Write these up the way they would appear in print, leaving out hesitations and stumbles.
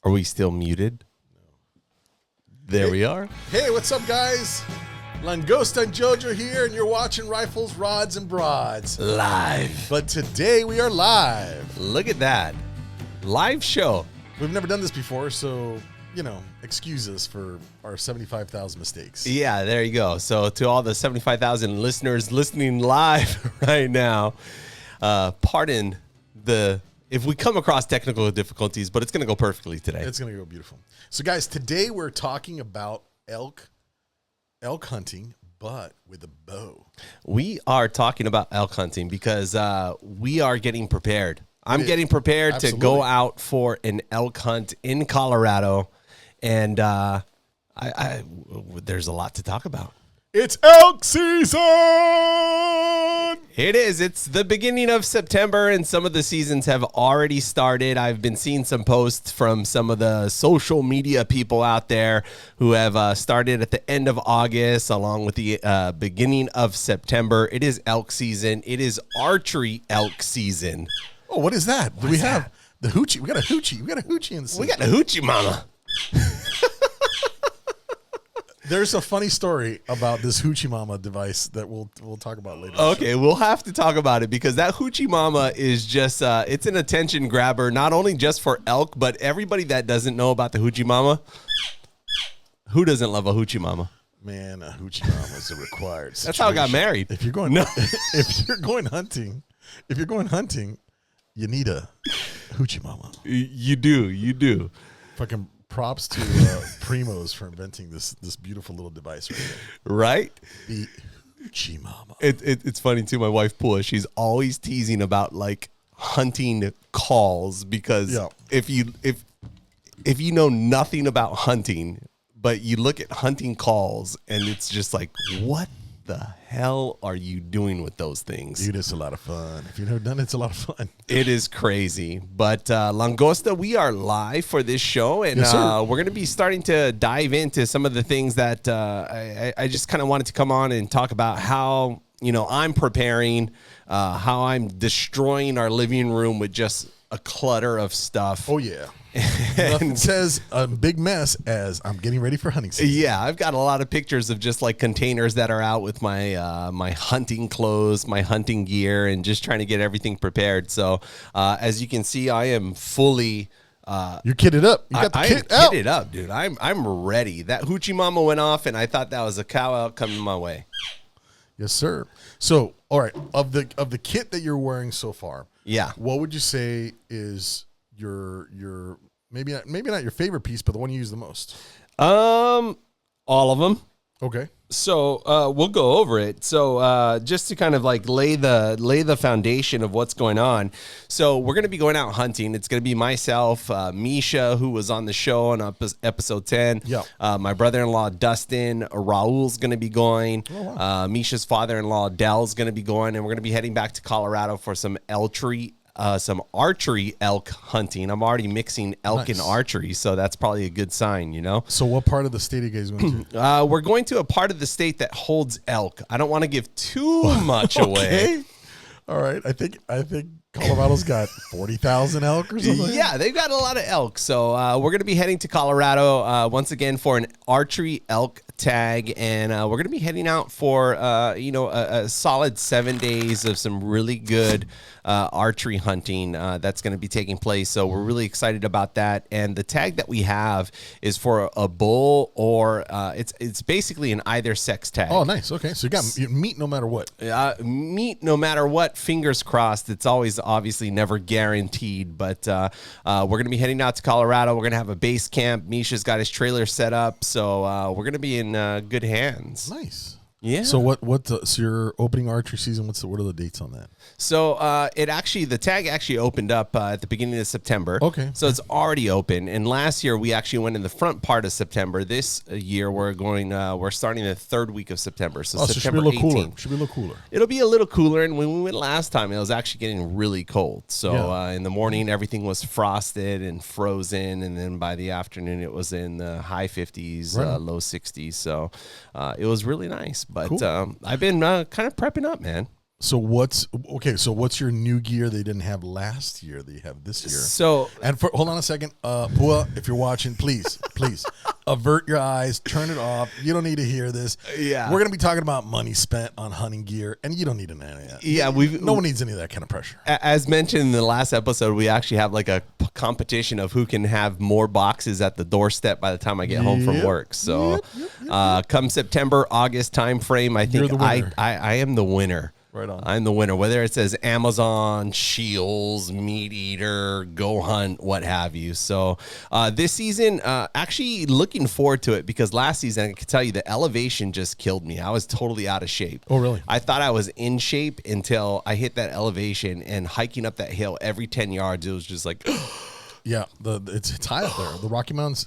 Are we still muted? There we are. Hey, what's up, guys? Langosta and Jojo here, and you're watching Rifles, Rods, and Broads. Live. But today we are live. Look at that. Live show. We've never done this before, so, you know, excuse us for our 75,000 mistakes. Yeah, there you go. So to all the 75,000 listeners listening live right now, pardon if we come across technical difficulties, but it's going to go perfectly today. It's going to go beautiful. So, guys, today we're talking about elk hunting, but with a bow. We are talking about elk hunting because we are getting prepared. I'm getting prepared to go out for an elk hunt in Colorado, and there's a lot to talk about. It's elk season! It is. It's the beginning of September, and some of the seasons have already started. I've been seeing some posts from some of the social media people out there who have started at the end of August, along with the beginning of September. It is elk season. It is archery elk season. Oh, what is that? Do we have the hoochie? We got a hoochie. We got a hoochie in the We got a hoochie mama. There's a funny story about this hoochie mama device that we'll talk about later. Okay, we'll have to talk about it because that hoochie mama is just it's an attention grabber, not only just for elk, but everybody that doesn't know about the hoochie mama. Who doesn't love a hoochie mama? Man, a hoochie mama is a required situation. That's how I got married. If you're going if you're going hunting, you need a hoochie mama. You do. Fucking props to Primos for inventing this beautiful little device right here. Right? The hoochie mama. It's funny too. My wife Pua, she's always teasing about like hunting calls because if you know nothing about hunting, but you look at hunting calls and it's just like, what the hell are you doing with those things? Dude, it's a lot of fun. If you've never done it, it's a lot of fun. It is crazy. But Langosta, we are live for this show, and yes, we're going to be starting to dive into some of the things that I just kind of wanted to come on and talk about how, I'm preparing, how I'm destroying our living room with just a clutter of stuff. Oh, yeah. Nothing says a big mess as I'm getting ready for hunting season. Yeah, I've got a lot of pictures of just like containers that are out with my my hunting clothes, my hunting gear, and just trying to get everything prepared. So as you can see, I am fully you're kitted up. You got the kit out. Kitted up, dude. I'm ready. That hoochie mama went off, and I thought that was a cow out coming my way. Yes, sir. So, all right, of the kit that you're wearing so far, what would you say is your maybe not your favorite piece, but the one you use the most? All of them. Okay. So we'll go over it. So just to kind of like lay the foundation of what's going on. So we're going to be going out hunting. It's going to be myself, Misha, who was on the show on episode 10. Yeah. My brother-in-law, Dustin. Raul's going to be going. Oh, wow. Misha's father-in-law, Dell's going to be going. And we're going to be heading back to Colorado for some archery elk hunting. I'm already mixing elk and archery, so that's probably a good sign, So what part of the state are you guys going to? We're going to a part of the state that holds elk. I don't want to give too much away. All right. I think Colorado's got 40,000 elk or something. Yeah, they've got a lot of elk. So we're going to be heading to Colorado once again for an archery elk tag, and we're going to be heading out for a solid 7 days of some really good archery hunting that's going to be taking place. So we're really excited about that. And the tag that we have is for a bull, or it's basically an either sex tag. Oh, nice. Okay, so you got meat no matter what. Meat no matter what. Fingers crossed. It's always obviously never guaranteed, but we're going to be heading out to Colorado. We're going to have a base camp. Misha's got his trailer set up, so we're going to be in good hands. Nice. Yeah. So so your opening archery season, what are the dates on that? So the tag actually opened up at the beginning of September. Okay. So it's already open. And last year we actually went in the front part of September. This year we're starting the third week of September. So September 18th. Should be a little cooler. It'll be a little cooler. And when we went last time, it was actually getting really cold. So in the morning, everything was frosted and frozen. And then by the afternoon, it was in the high 50s, low 60s. So it was really nice. But cool. I've been kind of prepping up, man. So what's your new gear they didn't have last year that you have this year? So, and hold on a second, Pua, if you're watching, please avert your eyes, turn it off. You don't need to hear this. Yeah, we're gonna be talking about money spent on hunting gear, and you don't need to know any of that. Yeah, no one needs any of that kind of pressure. As mentioned in the last episode, we actually have like a competition of who can have more boxes at the doorstep by the time I get home from work. So, come September, August time frame, I think I am the winner. Right on. I'm the winner, whether it says Amazon, Shields, Meat Eater, Go Hunt, what have you. So this season, actually looking forward to it because last season, I can tell you the elevation just killed me. I was totally out of shape. Oh, really? I thought I was in shape until I hit that elevation, and hiking up that hill every 10 yards, it was just like... Yeah, it's high up there. The Rocky Mountains.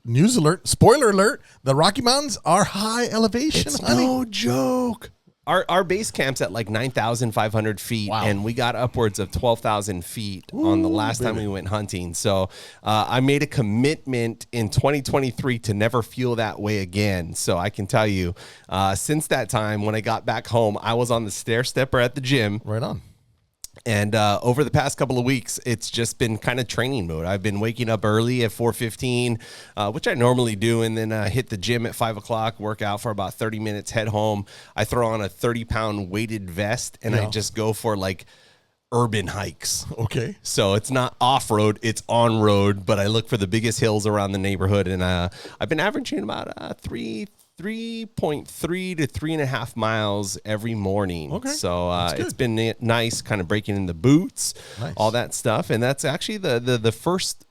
News alert! Spoiler alert! The Rocky Mountains are high elevation. It's no joke. Our base camp's at like 9,500 feet, and we got upwards of 12,000 feet on the last time we went hunting. So I made a commitment in 2023 to never feel that way again. So I can tell you, since that time, when I got back home, I was on the stair stepper at the gym. Right on. And over the past couple of weeks, it's just been kind of training mode. I've been waking up early at 4:15, which I normally do, and then hit the gym at 5 o'clock, work out for about 30 minutes, head home. I throw on a 30-pound weighted vest, and I just go for like urban hikes. Okay. So it's not off-road, it's on-road, but I look for the biggest hills around the neighborhood, and I've been averaging about 3.3 to 3.5 miles every morning. Okay. So it's been nice kind of breaking in the boots, all that stuff. And that's actually the first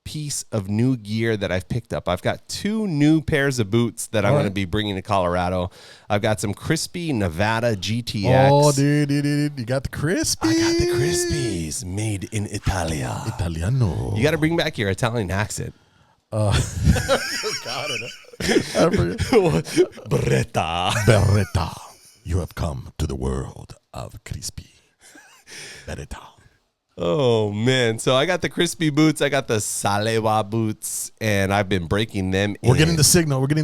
piece of new gear that I've picked up. I've got 2 new pairs of boots that I'm going to be bringing to Colorado. I've got some crispy Nevada GTX. Oh, dude, you got the crispy. I got the crispies made in Italia. Italiano. You got to bring back your Italian accent. Got it. Beretta. You have come to the world of crispy Beretta. Oh, man. So I got the crispy boots. I got the Salewa boots, and I've been breaking them We're getting the signal. What do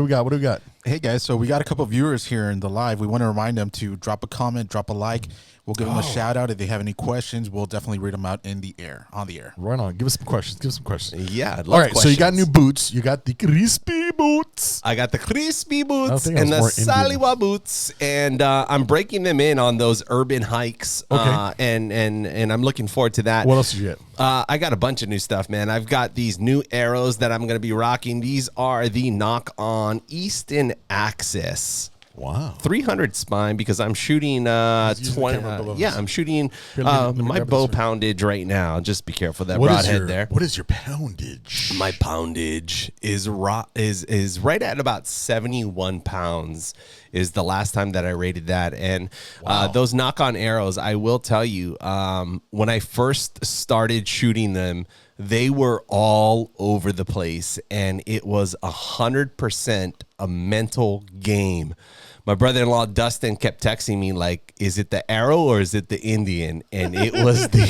we got? Hey, guys. So we got a couple of viewers here in the live. We want to remind them to drop a comment, drop a like. We'll give them a shout out. If they have any questions, we'll definitely read them out on the air. Right on. Give us some questions. Yeah. All right. Questions. So you got new boots. You got the crispy boots. I got the crispy boots and the Salewa boots, and I'm breaking them in on those urban hikes. Okay. And I'm looking forward to that. What else did you get? I got a bunch of new stuff, man. I've got these new arrows that I'm going to be rocking. These are the knock-on Easton Axis. Wow. 300 spine because I'm shooting 20. I'm shooting my bow poundage right now. Just be careful that broadhead there. What is your poundage? My poundage is right at about 71 pounds is the last time that I rated that. And those knock-on arrows, I will tell you, when I first started shooting them, they were all over the place, and it was 100% a mental game. My brother-in-law Dustin kept texting me like, "Is it the arrow or is it the Indian?" And it was the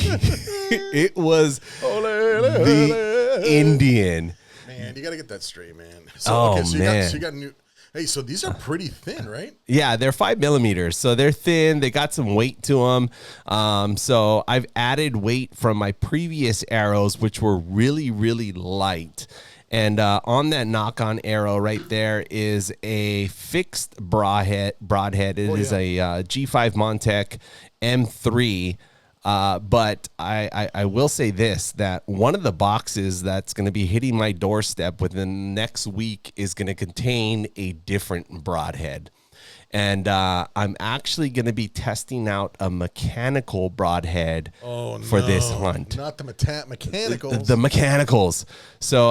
Indian. Man, you got to get that straight, man. So man. You got new. Hey, so these are pretty thin, right? Yeah, they're 5 millimeters, so they're thin. They got some weight to them. So I've added weight from my previous arrows, which were really, really light. And on that knock-on arrow right there is a fixed broadhead. It is a G5 Montec M3. But I will say this, that one of the boxes that's going to be hitting my doorstep within the next week is going to contain a different broadhead. And I'm actually going to be testing out a mechanical broadhead for this hunt. Not the mechanicals. The mechanicals. So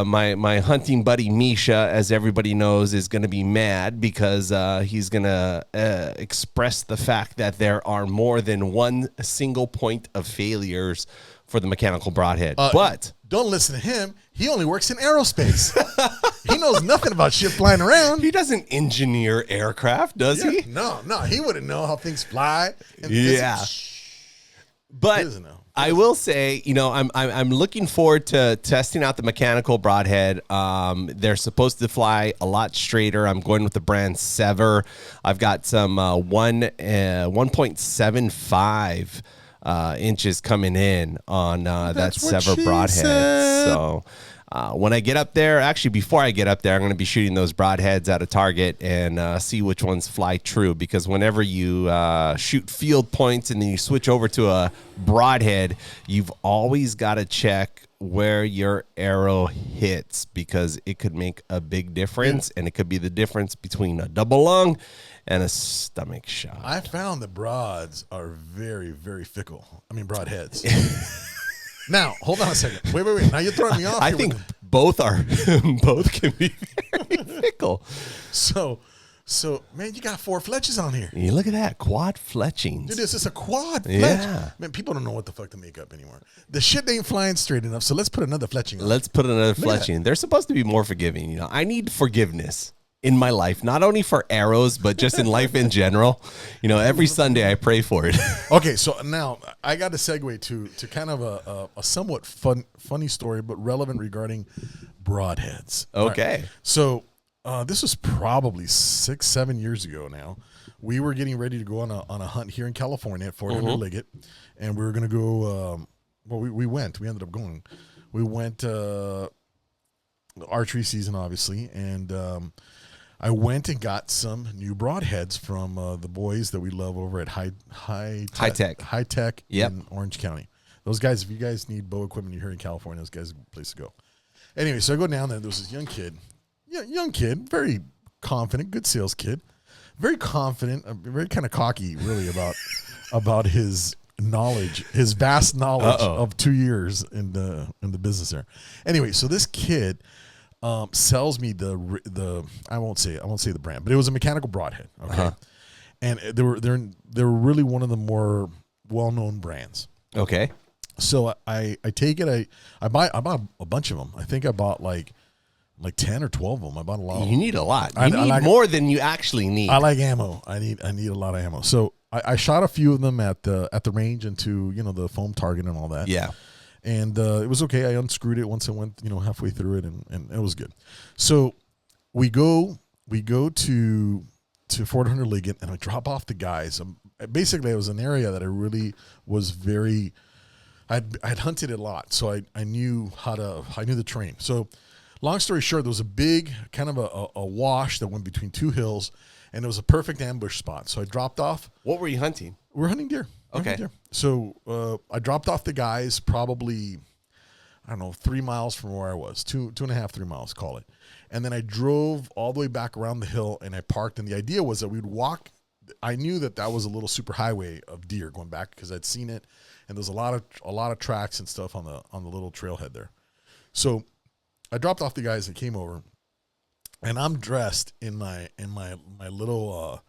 my hunting buddy Misha, as everybody knows, is going to be mad because he's going to express the fact that there are more than one single point of failures for the mechanical broadhead. But don't listen to him. He only works in aerospace. He knows nothing about shit flying around. He doesn't engineer aircraft, does he? No. He wouldn't know how things fly. And but I will say, you know, I'm looking forward to testing out the mechanical broadhead. They're supposed to fly a lot straighter. I'm going with the brand Sever. I've got some 1.75 inches coming in on that Sever broadhead. So when I get up there, actually before I get up there, I'm going to be shooting those broadheads at a target and see which ones fly true, because whenever you shoot field points and then you switch over to a broadhead, you've always got to check where your arrow hits, because it could make a big difference, and it could be the difference between a double lung and a stomach shot. I found that broads are very, very fickle. I mean, broadheads. Now, hold on a second. Wait. Now you're throwing me off. I think both can be very fickle. So, man, you got 4 fletches on here. You look at that, quad fletchings. Dude, this is a quad fletch. Yeah. Man, people don't know what the fuck to make up anymore. The shit ain't flying straight enough, so let's put another fletching on. Let's put another fletching. They're supposed to be more forgiving. You know, I need forgiveness in my life, not only for arrows, but just in life in general. You know, every Sunday I pray for it. Okay, so now I got to segue to kind of a somewhat funny story, but relevant regarding broadheads. Okay. Right. So this was probably 6-7 years ago now. We were getting ready to go on a hunt here in California at 400 Liggett, and we were going to go, we ended up going. We went archery season, obviously, and I went and got some new broadheads from the boys that we love over at High Tech in Orange County. Those guys, if you guys need bow equipment you're here in California, those guys are a place to go. Anyway, so I go down there. There was this young kid, very confident, good sales kid, very confident, very kind of cocky, really, about his knowledge, his vast knowledge of 2 years in the business there. Anyway, so this kid sells me the I won't say the brand, but it was a mechanical broadhead. Okay, and they were really one of the more well-known brands. Okay, so I take it. I bought a bunch of them. I think I bought like 10 or 12 of them. I bought a lot. You need a lot. You need more than you actually need. I like ammo. I need a lot of ammo. So I shot a few of them at the range into the foam target and all that. Yeah. And it was okay. I unscrewed it once I went, halfway through it, and it was good. So we go to 400 Liggett, and I drop off the guys. Basically, it was an area that I really was very. I'd hunted it a lot, so I knew the terrain. So, long story short, there was a big kind of a wash that went between 2 hills, and it was a perfect ambush spot. So I dropped off. What were you hunting? We're hunting deer. Okay. So I dropped off the guys probably, 3 miles from where I was, 2.5, 3 miles, call it. And then I drove all the way back around the hill and I parked. And the idea was that we'd walk. I knew that was a little super highway of deer going back because I'd seen it. And there's a lot of tracks and stuff on the little trailhead there. So I dropped off the guys and came over, and I'm dressed in my little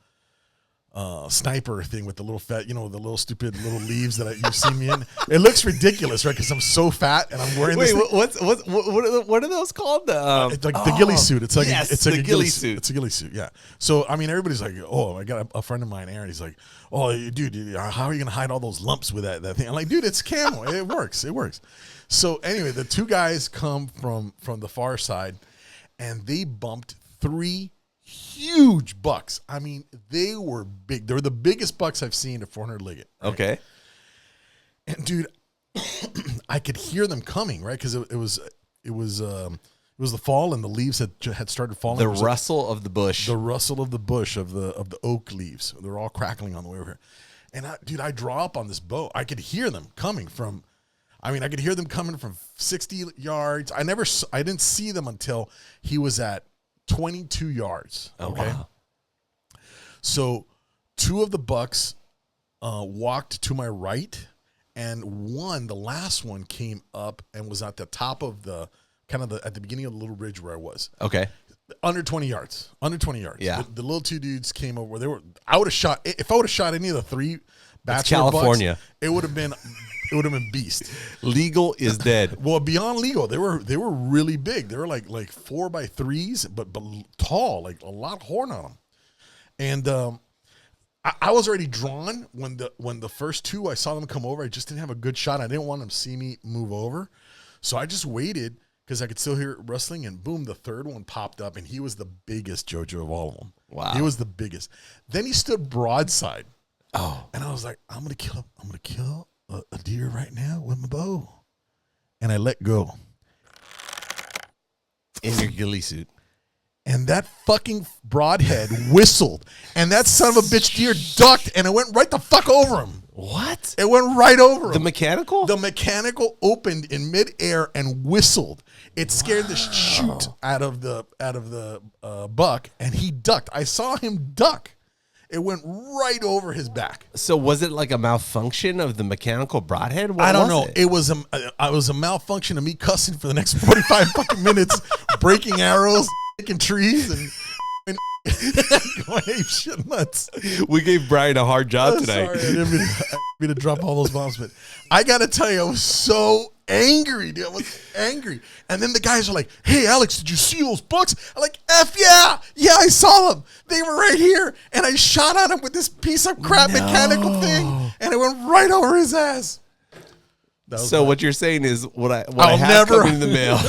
sniper thing with the little fat, the little stupid little leaves that you've seen me in. It looks ridiculous, right? Because I'm so fat and I'm wearing this. Wait, what are those called? It's like the ghillie suit. It's like it's like the a ghillie suit. It's a ghillie suit. Yeah. So I mean, everybody's like, oh, I got a friend of mine, Aaron. He's like, oh, dude, how are you gonna hide all those lumps with that thing? I'm like, dude, it's camo. It works. It works. So anyway, the 2 guys come from the far side, and they bumped 3 huge bucks. I mean, they were big. They were the biggest bucks I've seen at 400 Liggett. Right? Okay. And dude, I could hear them coming, right? Because it was the fall and the leaves had started falling. The rustle of the bush. The rustle of the bush of the oak leaves. They're all crackling on the way over here. And I draw up on this bow. I could hear them coming from. I could hear them coming from 60 yards. I didn't see them until he was at 22 yards. Okay. Oh, wow. So 2 of the bucks walked to my right, and the last one came up and was at the top of at the beginning of the little ridge where I was. Okay. Under 20 yards. Yeah. The little 2 dudes came over. I would have shot, if I would have shot any of the 3 bachelor California. bucks, it would have been beast. Legal is dead. Well, beyond legal, they were really big. They were like 4x3s, but tall, like a lot of horn on them. And I was already drawn when the first two, I saw them come over. I just didn't have a good shot. I didn't want them to see me move over. So I just waited because I could still hear it rustling, and boom, the third one popped up, and he was the biggest Jojo of all of them. Wow. He was the biggest. Then he stood broadside. Oh. And I was like, I'm going to kill a deer right now with my bow. And I let go. In your ghillie suit. And that fucking broadhead whistled, and that son of a bitch deer ducked, and it went right the fuck over him. What? It went right over him. The mechanical? The mechanical opened in midair and whistled. It scared the shoot out of the buck, and he ducked. I saw him duck. It went right over his back. So was it like a malfunction of the mechanical broadhead? What I don't was know. It was a malfunction of me cussing for the next 45 fucking minutes, breaking arrows, taking trees, and going ape shit nuts. We gave Brian a hard job tonight. Sorry, I didn't mean to drop all those bombs, but I got to tell you, I was so angry, dude. I was angry. And then the guys are like, hey, Alex, did you see those bucks? I'm like, F yeah. Yeah, I saw them. They were right here. And I shot at him with this piece of crap mechanical thing, and it went right over his ass. So what you're saying is what I have coming in the mail.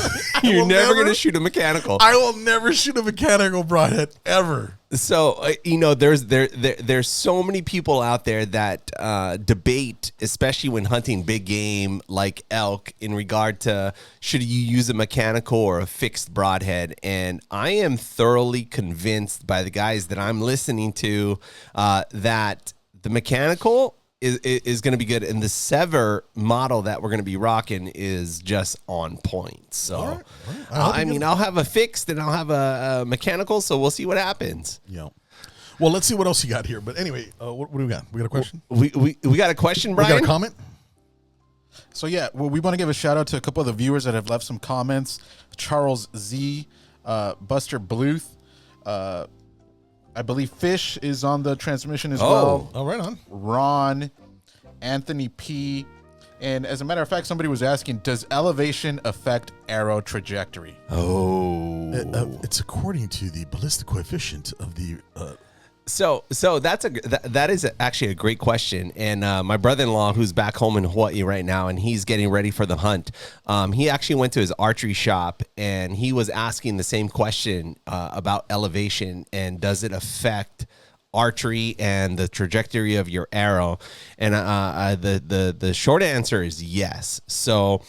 You're never going to shoot a mechanical. I will never shoot a mechanical broadhead ever. So there's so many people out there that debate, especially when hunting big game like elk, in regard to should you use a mechanical or a fixed broadhead. And I am thoroughly convinced by the guys that I'm listening to that the mechanical is going to be good, and the Sever model that we're going to be rocking is just on point. So, all right. I'll have a fixed and I'll have a mechanical, so we'll see what happens. Yeah. Well, let's see what else you got here. But anyway, what do we got? We got a question? We got a question, Brian? We got a comment? So, yeah, well, we want to give a shout out to a couple of the viewers that have left some comments. Charles Z, Buster Bluth, I believe Fish is on the transmission as well. Oh, right on. Ron, Anthony P. And as a matter of fact, somebody was asking, does elevation affect arrow trajectory? Oh. It's according to the ballistic coefficient of the... So that is actually a great question, and my brother-in-law, who's back home in Hawaii right now, and he's getting ready for the hunt. He actually went to his archery shop, and he was asking the same question about elevation and does it affect archery and the trajectory of your arrow. And the short answer is yes. So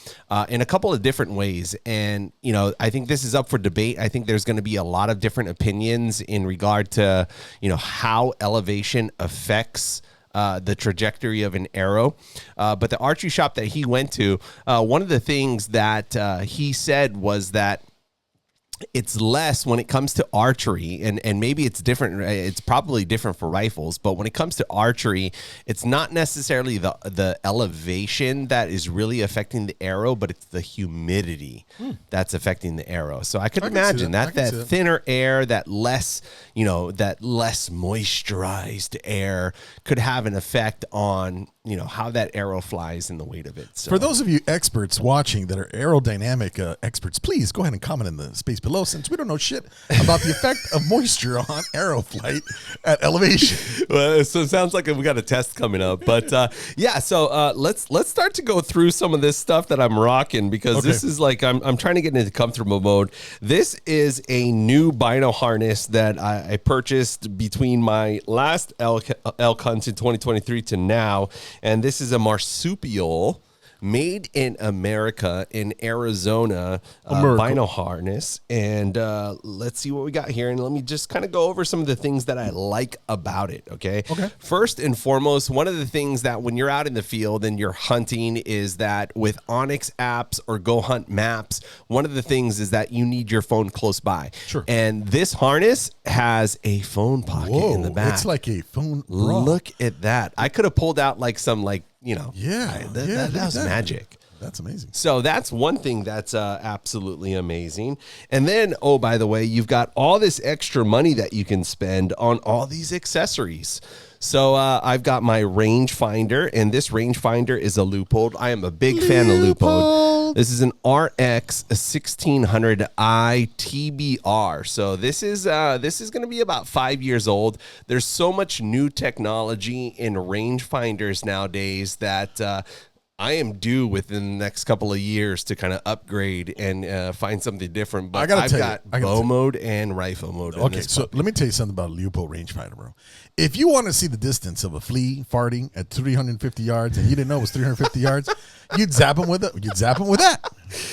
in a couple of different ways, and I think this is up for debate. I think there's going to be a lot of different opinions in regard to how elevation affects the trajectory of an arrow. But the archery shop that he went to, one of the things that he said was that it's less when it comes to archery, and maybe it's different. It's probably different for rifles, but when it comes to archery, it's not necessarily the elevation that is really affecting the arrow, but it's the humidity that's affecting the arrow. So I could imagine that thinner air, that less moisturized air could have an effect on how that arrow flies and the weight of it. So. For those of you experts watching that are aerodynamic experts, please go ahead and comment in the space below, since we don't know shit about the effect of moisture on arrow flight at elevation. Well, so it sounds like we got a test coming up, but yeah. So let's start to go through some of this stuff that I'm rocking, because this is like I'm trying to get into comfortable mode. This is a new Bino harness that I purchased between my last elk hunt in 2023 to now. And this is a marsupial made in America in Arizona Bino harness. And let's see what we got here. And let me just kind of go over some of the things that I like about it. Okay. First and foremost, one of the things that when you're out in the field and you're hunting is that with Onyx apps or Go Hunt maps, one of the things is that you need your phone close by. Sure. And this harness has a phone pocket in the back. It's like a phone bra. Look at that. I could have pulled out like some that was magic. That's amazing. So that's one thing that's absolutely amazing. And then, oh, by the way, you've got all this extra money that you can spend on all these accessories. So I've got my rangefinder, and this rangefinder is a Leupold. I am a big fan of Leupold. This is an RX 1600i TBR. So this is going to be about 5 years old. There's so much new technology in rangefinders nowadays that I am due within the next couple of years to kind of upgrade and find something different. But I've got bow mode and rifle mode. Okay, so let me tell you something about a Leupold rangefinder, bro. If you want to see the distance of a flea farting at 350 yards and you didn't know it was 350 yards, you'd zap them with it. You'd zap them with that.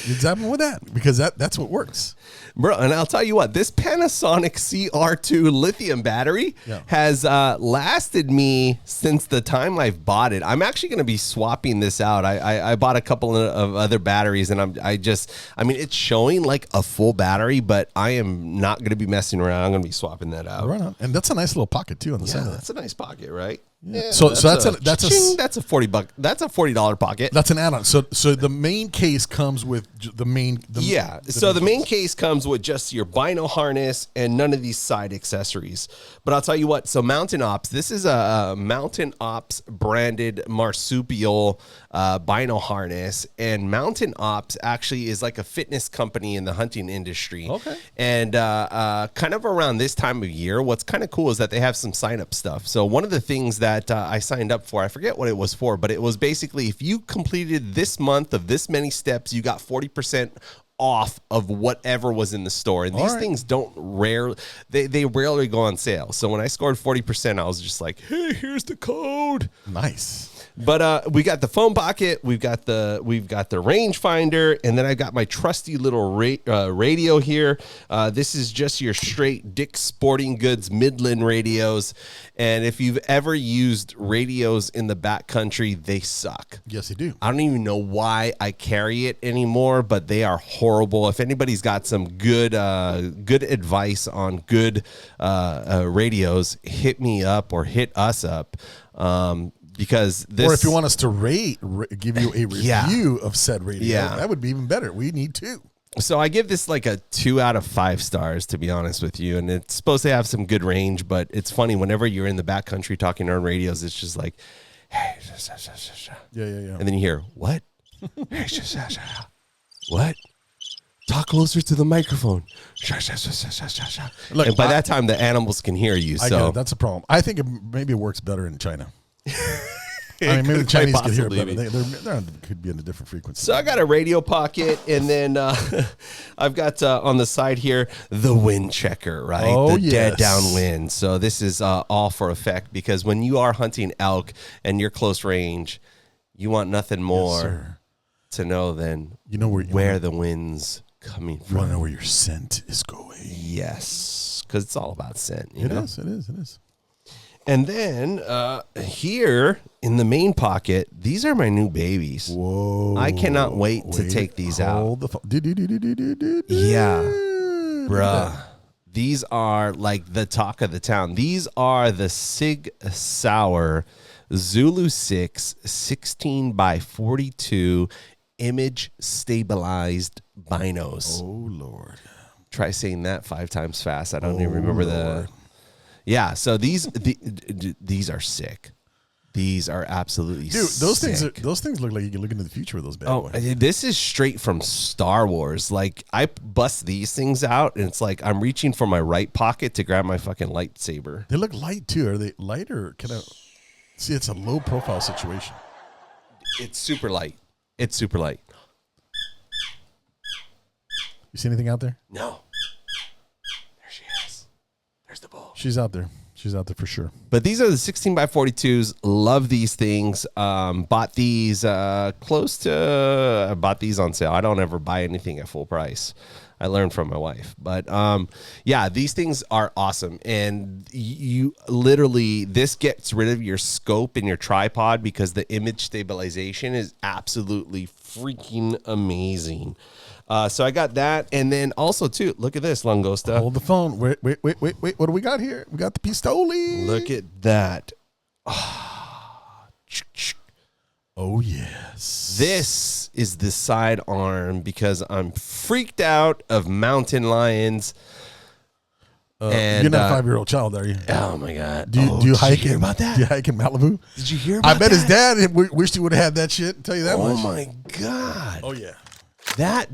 You'd zap them with that because that's what works. Bro, and I'll tell you what, this Panasonic CR2 lithium battery has lasted me since the time I've bought it. I'm actually going to be swapping this out. I bought a couple of other batteries, and I mean, it's showing like a full battery, but I am not going to be messing around. I'm going to be swapping that out. Right on. And that's a nice little pocket too on the side of that. That's a nice pocket, right? Yeah. So that's a $40. That's a $40 pocket. That's an add-on. So the main case comes with the main. So the main case comes with just your Bino harness and none of these side accessories. But I'll tell you what. So Mountain Ops. This is a Mountain Ops branded marsupial Bino harness, and Mountain Ops actually is like a fitness company in the hunting industry. Okay. And kind of around this time of year, what's kind of cool is that they have some sign-up stuff. So one of the things that I signed up for, I forget what it was for, but it was basically if you completed this month of this many steps, you got 40% off of whatever was in the store. And these things they rarely go on sale. So when I scored 40%, I was just like, hey, here's the code. Nice. But we got the phone pocket, we've got the rangefinder, and then I got my trusty little radio here. This is just your straight Dick's Sporting Goods Midland radios, and if you've ever used radios in the backcountry, they suck. Yes, they do. I don't even know why I carry it anymore, but they are horrible. If anybody's got some good advice on good radios, hit me up or hit us up. Because or if you want us to give you a review of said radio, that would be even better. We need to. So I give this like a 2 out of 5 stars, to be honest with you. And it's supposed to have some good range, but it's funny whenever you're in the backcountry talking on radios, it's just like, hey, yeah. And then you hear, what? What? Talk closer to the microphone. Look, and by that time, the animals can hear you. So that's a problem. I think maybe it works better in China. I mean, maybe the Chinese could hear it better. They could be in a different frequency. So I got a radio pocket, and then I've got on the side here the wind checker, right? Oh, the dead downwind. So this is all for effect because when you are hunting elk and you're close range, you want nothing more to know than where the wind's coming from. You want to know where your scent is going. Yes, because it's all about scent. It is. And then here in the main pocket, these are my new babies. Whoa. I cannot wait to take these out. Yeah. Bruh. These are like the talk of the town. These are the SIG Sauer Zulu6 16x42 image stabilized binos. Oh, Lord. Try saying that 5 times fast. I don't even remember the... Yeah, so these are sick. These are absolutely sick. Those things look like you can look into the future with those bad boys. This is straight from Star Wars. Like I bust these things out, and it's like I'm reaching for my right pocket to grab my fucking lightsaber. They look light too. Are they light or can I see? It's a low profile situation. It's super light. It's super light. You see anything out there? No. There she is. There's the bull. She's out there. She's out there for sure. But these are the 16x42s. Love these things. Bought these I bought these on sale. I don't ever buy anything at full price. I learned from my wife. But yeah, these things are awesome. And you literally, this gets rid of your scope and your tripod because the image stabilization is absolutely freaking amazing. So I got that. And then also, too, look at this, Langosta. Hold the phone. Wait. What do we got here? We got the pistoli. Look at that. Oh, yes. This is the sidearm because I'm freaked out of mountain lions. You're not a 5-year-old child, are you? Oh my God! Do you hike hear about that? Do you hike in Malibu? Did you hear about that? I bet his dad wished he would have had that shit. I'll tell you that much. Oh my God! Oh yeah. That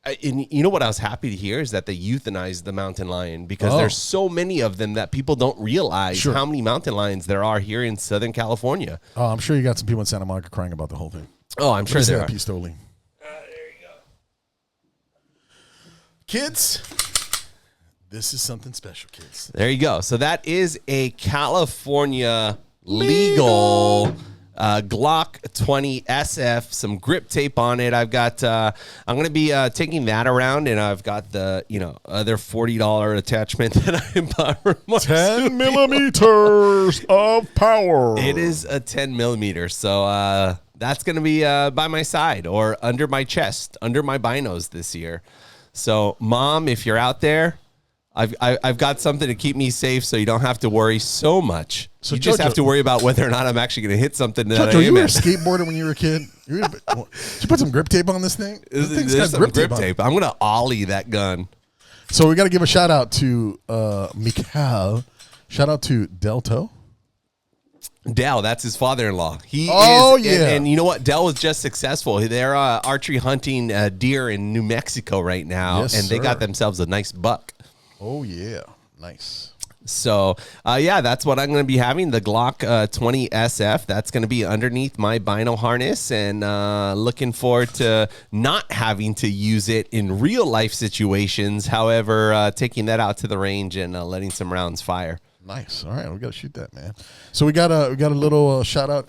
and you know what I was happy to hear is that they euthanized the mountain lion because there's so many of them that people don't realize how many mountain lions there are here in Southern California. Oh, I'm sure you got some people in Santa Monica crying about the whole thing. Oh, I'm sure there are. Pistoli. There you go. Kids, this is something special, kids. There you go. So that is a California legal Glock 20 SF, some grip tape on it. I've got, I'm going to be taking that around, and I've got the, other $40 attachment that I bought from 10 millimeters of power. It is a 10 millimeter. So that's going to be by my side or under my chest, under my binos this year. So, Mom, if you're out there, I've got something to keep me safe, so you don't have to worry so much. So you just have to worry about whether or not I'm actually going to hit something. That Jojo, you were a skateboarder when you were a kid. Did you put some grip tape on this thing? There's some grip tape. I'm going to ollie that gun. So we got to give a shout out to Mikhail. Shout out to Delto. Dell, that's his father-in-law. And you know what? Dell was just successful. They're archery hunting deer in New Mexico right now, they got themselves a nice buck. Oh, yeah. Nice. So, that's what I'm going to be having, the Glock 20 SF. That's going to be underneath my Bino harness, and looking forward to not having to use it in real-life situations. However, taking that out to the range and letting some rounds fire. Nice. All right, we got to shoot that, man. So we got a little shout out.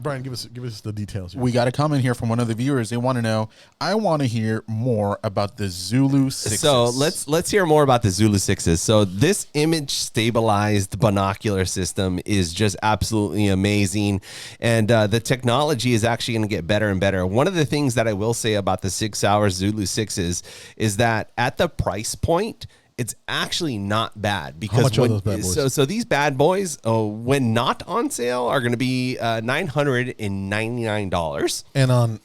Brian, give us the details here. We got a comment here from one of the viewers. They want to know, I want to hear more about the Zulu6s. So let's hear more about the Zulu6s. So this image stabilized binocular system is just absolutely amazing, and the technology is actually going to get better and better. One of the things that I will say about the SIG Sauer Zulu6s is that at the price point, it's actually not bad, because how much are those bad boys? So these bad boys, when not on sale, are going to be $999. And on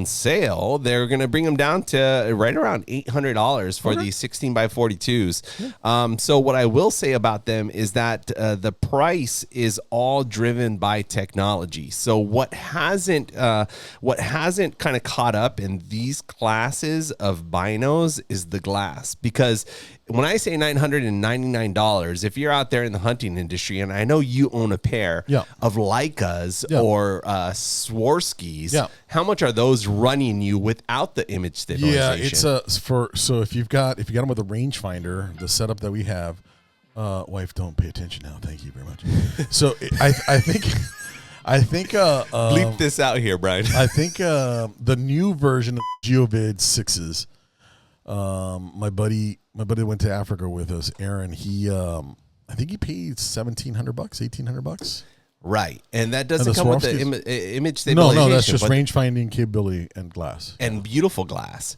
sale, they're going to bring them down to right around $800 for these 16x42s. Yeah. So what I will say about them is that the price is all driven by technology. So what hasn't kind of caught up in these classes of binos is the glass, because when I say $999, if you're out there in the hunting industry, and I know you own a pair of Leicas or Swarskis, how much are those running you without the image stabilization? Yeah, it's so if you got them with a rangefinder, the setup that we have, wife, don't pay attention now. Thank you very much. So I think bleep this out here, Brian. I think the new version of GeoVid 6s. My buddy went to Africa with us, Aaron. He I think he paid $1,700, $1,800. Right, and that doesn't come with the image stabilization. No, that's just range finding capability and glass and beautiful glass.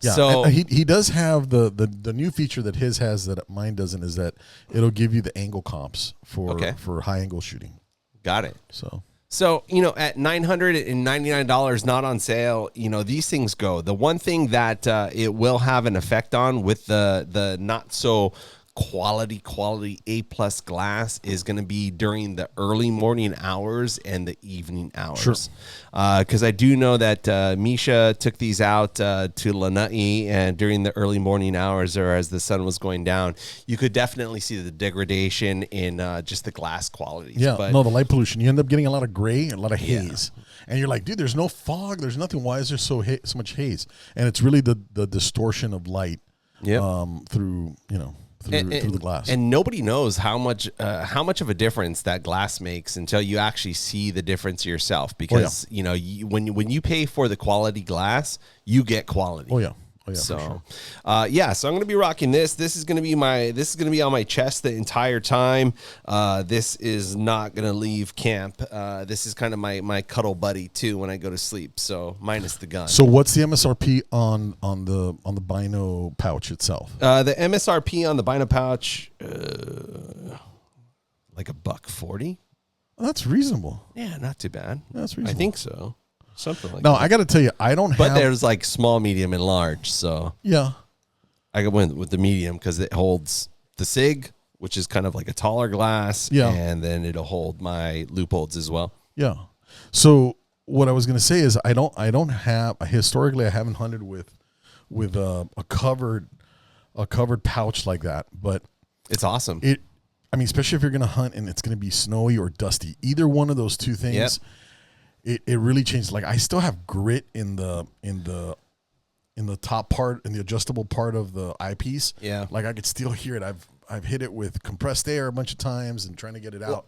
Yeah, so and he does have the new feature that his has that mine doesn't, is that it'll give you the angle comps for high angle shooting. Got it. So, at $999, not on sale, these things go. The one thing that it will have an effect on with the not so quality A+ glass is going to be during the early morning hours and the evening hours. Sure. Because I do know that Misha took these out to Lanai, and during the early morning hours, or as the sun was going down, you could definitely see the degradation in just the glass qualities. Yeah, the light pollution. You end up getting a lot of gray and a lot of haze. And you're like, dude, there's no fog. There's nothing. Why is there so much haze? And it's really the distortion of light through the glass. And nobody knows how much of a difference that glass makes until you actually see the difference yourself. Because when you pay for the quality glass, you get quality. Oh yeah. So, sure. So I'm going to be rocking this. This is going to be on my chest the entire time. This is not going to leave camp. This is kind of my cuddle buddy too when I go to sleep. So minus the gun. So what's the MSRP on the Bino pouch itself? The MSRP on the Bino pouch, like $140. That's reasonable. Yeah, not too bad. That's reasonable. I think so. Something like No, that. I got to tell you, I don't have. But there's like small, medium, and large. So Yeah. I went with the medium because it holds the SIG, which is kind of like a taller glass. Yeah. And then it'll hold my loopholes as well. Yeah. So what I was going to say is I don't have, historically I haven't hunted with a covered pouch like that, but It's awesome. I mean, especially if you're going to hunt and it's going to be snowy or dusty, either one of those two things, it really changes. Like I still have grit in the top part, in the adjustable part of the eyepiece. Yeah. Like I could still hear it. I've hit it with compressed air a bunch of times and trying to get it out.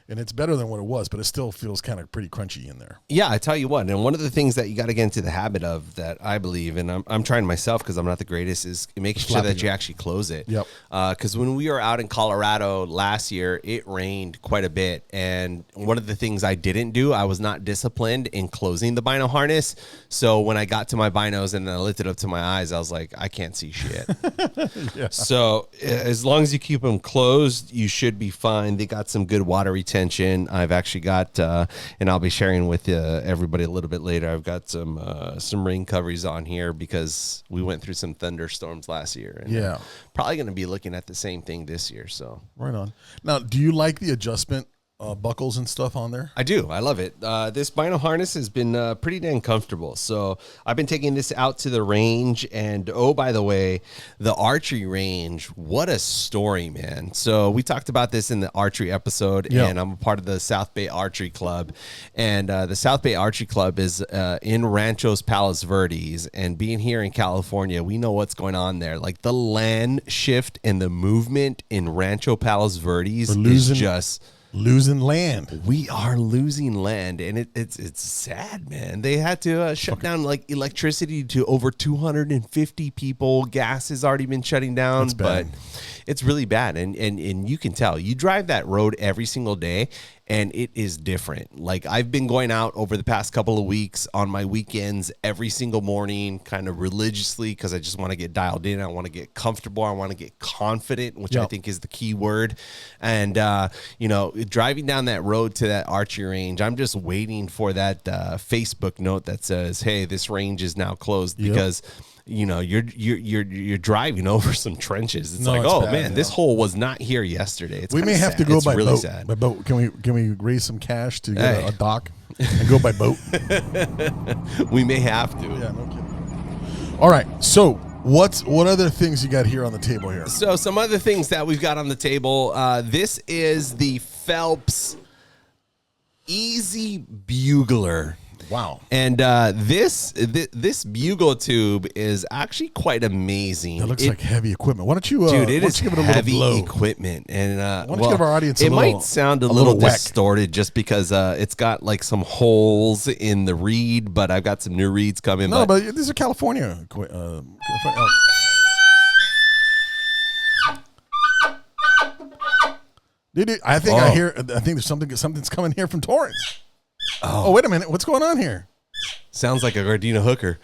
And it's better than what it was, but it still feels kind of pretty crunchy in there. Yeah, I tell you what, and one of the things that you got to get into the habit of that I believe, and I'm trying myself because I'm not the greatest, is making sure that you actually close it. Yep. Because when we were out in Colorado last year, it rained quite a bit. And one of the things I didn't do, I was not disciplined in closing the bino harness. So when I got to my binos and then I lifted up to my eyes, I was like, I can't see shit. Yeah. So as long as you keep them closed, you should be fine. They got some good water retention. I've actually got, and I'll be sharing with everybody a little bit later, I've got some rain coverings on here because we went through some thunderstorms last year. And Yeah. probably going to be looking at the same thing this year. So Right on. Now, do you like the adjustment buckles and stuff on there? I do. I love it. This bino harness has been pretty dang comfortable. So I've been taking this out to the range. And, oh, by the way, the archery range, what a story, man. So we talked about this in the archery episode, and I'm a part of the South Bay Archery Club. And the South Bay Archery Club is in Ranchos Palos Verdes. And being here in California, we know what's going on there. Like the land shift and the movement in Rancho Palos Verdes is just... losing land. We are losing land, and it's sad, man. They had to shut down like electricity to over 250 people. Gas has already been shutting down, but it's really bad. And you can tell. You drive that road every single day, and it is different. Like I've been going out over the past couple of weeks on my weekends every single morning, kind of religiously, because I just want to get dialed in. I want to get comfortable. I want to get confident, which I think is the key word. And driving down that road to that archery range, I'm just waiting for that Facebook note that says, "Hey, this range is now closed," because you're driving over some trenches. It's like, oh bad, man, this hole was not here yesterday. It's we may have sad. to go it's by really boat. sad. By boat, can we raise some cash to get a dock and go by boat? We may have to. Yeah, no kidding. All right, so what other things you got here on the table here? So some other things that we've got on the table. This is the Phelps Easy Bugler. Wow. And this bugle tube is actually quite amazing. It looks like heavy equipment. Why don't you, dude? It is give it a heavy little blow? Equipment, and why don't you give our audience it might sound a little whack. distorted just because it's got like some holes in the reed, but I've got some new reeds coming. No, but these are California. Dude, I think I think there's something's coming here from Torrance. Oh, wait a minute. What's going on here? Sounds like a Gardena hooker.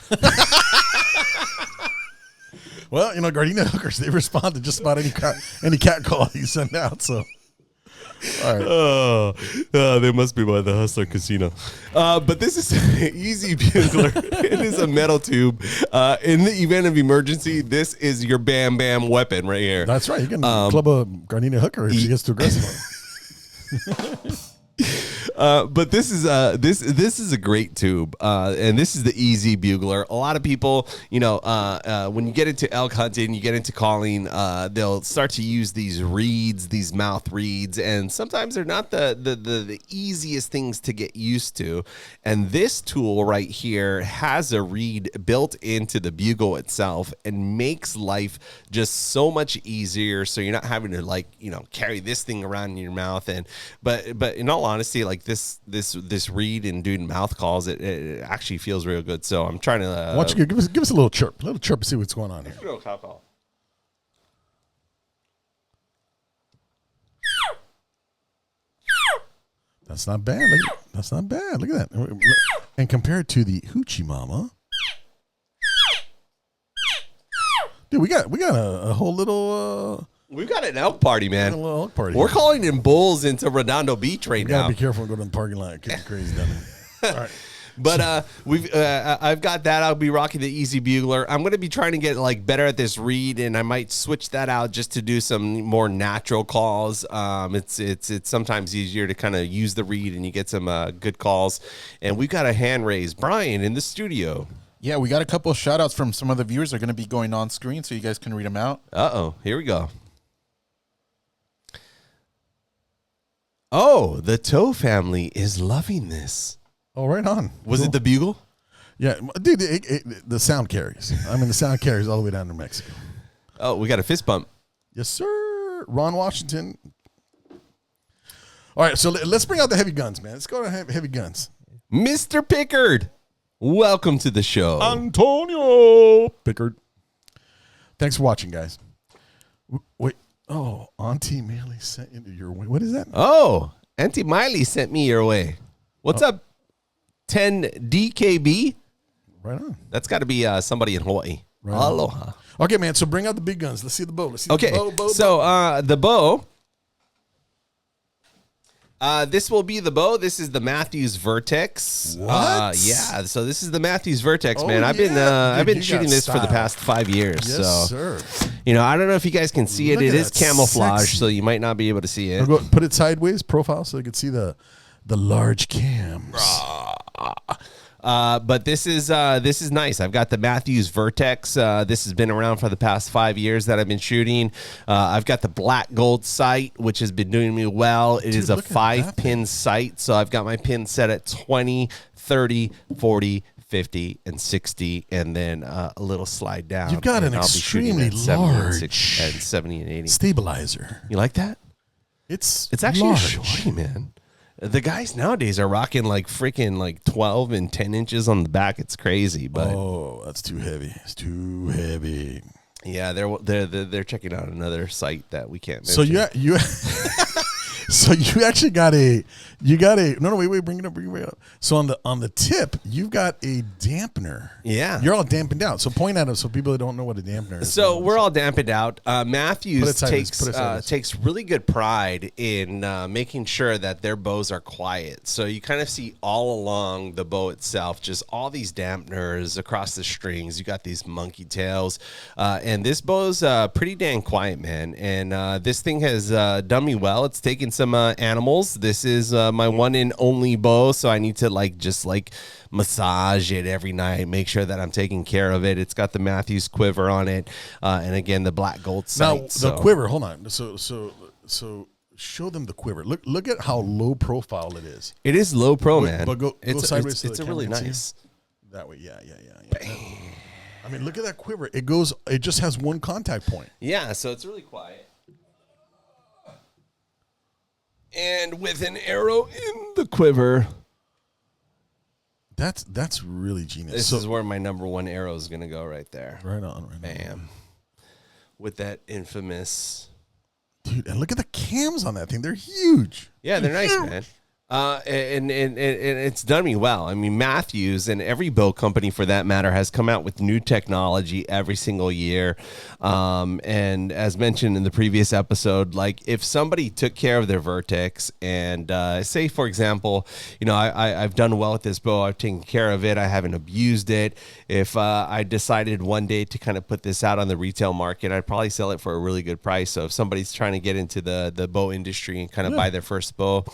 Well, Gardena hookers, they respond to just about any cat call you send out. So, all right. Oh, they must be by the Hustler Casino. But this is an Easy Bugler. It is a metal tube. In the event of emergency, this is your bam bam weapon right here. That's right. You can club a Gardena hooker if she gets too aggressive. But this is a great tube, and this is the Easy Bugler. A lot of people, when you get into elk hunting, you get into calling, they'll start to use these reeds, these mouth reeds, and sometimes they're not the easiest things to get used to. And this tool right here has a reed built into the bugle itself and makes life just so much easier. So you're not having to carry this thing around in your mouth, but in all honesty, like this reed and doing mouth calls, it actually feels real good. So I'm trying to. Why don't you give us a little chirp and see what's going on here. That's not bad. That's not bad. Look at that. And compared to the Hoochie Mama, dude, we got a whole little We've got an elk party, man. A little elk party. We're calling in bulls into Redondo Beach right You gotta now. be careful and go to the parking lot. It could be crazy down there. All right. But I've got that. I'll be rocking the Easy Bugler. I'm gonna be trying to get like better at this read, and I might switch that out just to do some more natural calls. It's sometimes easier to kind of use the read, and you get some good calls. And we've got a hand raised, Brian, in the studio. Yeah, we got a couple of shout outs from some of the viewers that are going to be going on screen, so you guys can read them out. Here we go. Oh, the Toe family is loving this. Oh, right on. Was it the Bugle? Yeah, dude, the sound carries. I mean, the sound carries all the way down to Mexico. Oh, we got a fist bump. Yes, sir. Ron Washington. All right, so let's bring out the heavy guns, man. Let's go to heavy guns. Mr. Pickard, welcome to the show. Antonio Pickard. Thanks for watching, guys. Wait. Oh, Auntie Miley sent into your way. What is that? Oh, Auntie Miley sent me your way. What's up, 10 DKB? Right on. That's got to be somebody in Hawaii. Right Aloha. On. Okay, man. So bring out the big guns. Let's see the bow. Let's see okay. the bow. So the bow. This will be the bow. This is the Mathews Vertix. What? Yeah. So this is the Mathews Vertix, Oh, man. I've yeah. been Dude, shooting this for the past 5 years. Yes, so, sir. you know, I don't know if you guys can see it. Look It at is that, camouflage, sexy. so you might not be able to see it. I'll go put it sideways, profile, so you can see the large cams. But this is nice. I've got the Mathews Vertix. This has been around for the past 5 years that I've been shooting. I've got the black gold sight, which has been doing me well. It is a 5-pin sight, so I've got my pin set at 20, 30, 40, 50, and 60, and then a little slide down. You've got an I'll be shooting extremely at 70 and large 60 and 70 and 80 stabilizer. You like that? It's actually large. shorty, man. The guys nowadays are rocking like freaking like 12 and 10 inches on the back. It's crazy, but Oh, that's too heavy. It's too heavy. yeah, they're checking out another site that we can't mention. So you so you actually got a no wait bring it up. So on the tip you've got a dampener. Yeah, you're all dampened out. So point at it so people that don't know what a dampener is. So we're all dampened out. Mathews sideways. takes really good pride in making sure that their bows are quiet. So you kind of see all along the bow itself, just all these dampeners across the strings. You got these monkey tails, and this bow's pretty dang quiet, man. And this thing has done me well. It's taken some animals. This is my one and only bow, so I need to just massage it every night, make sure that I'm taking care of it. It's got the Mathews quiver on it, and again the black gold sight. Now the quiver. Hold on. So show them the quiver. Look at how low profile it is. It is low pro, man. But go sideways. So it's the a really camera can nice. see. That way, yeah. I mean, look at that quiver. It just has one contact point. Yeah, so it's really quiet. And with an arrow in the quiver. That's really genius. This is where my number one arrow is going to go right there. Right on. Bam. With that infamous. Dude, and look at the cams on that thing. They're huge. Yeah, they're nice, man. And it's done me well. I mean, Mathews and every bow company for that matter has come out with new technology every single year. And as mentioned in the previous episode, like if somebody took care of their Vertex and say, for example, you know, I've done well with this bow. I've taken care of it. I haven't abused it. If I decided one day to kind of put this out on the retail market, I'd probably sell it for a really good price. So if somebody's trying to get into the bow industry and kind of buy their first bow,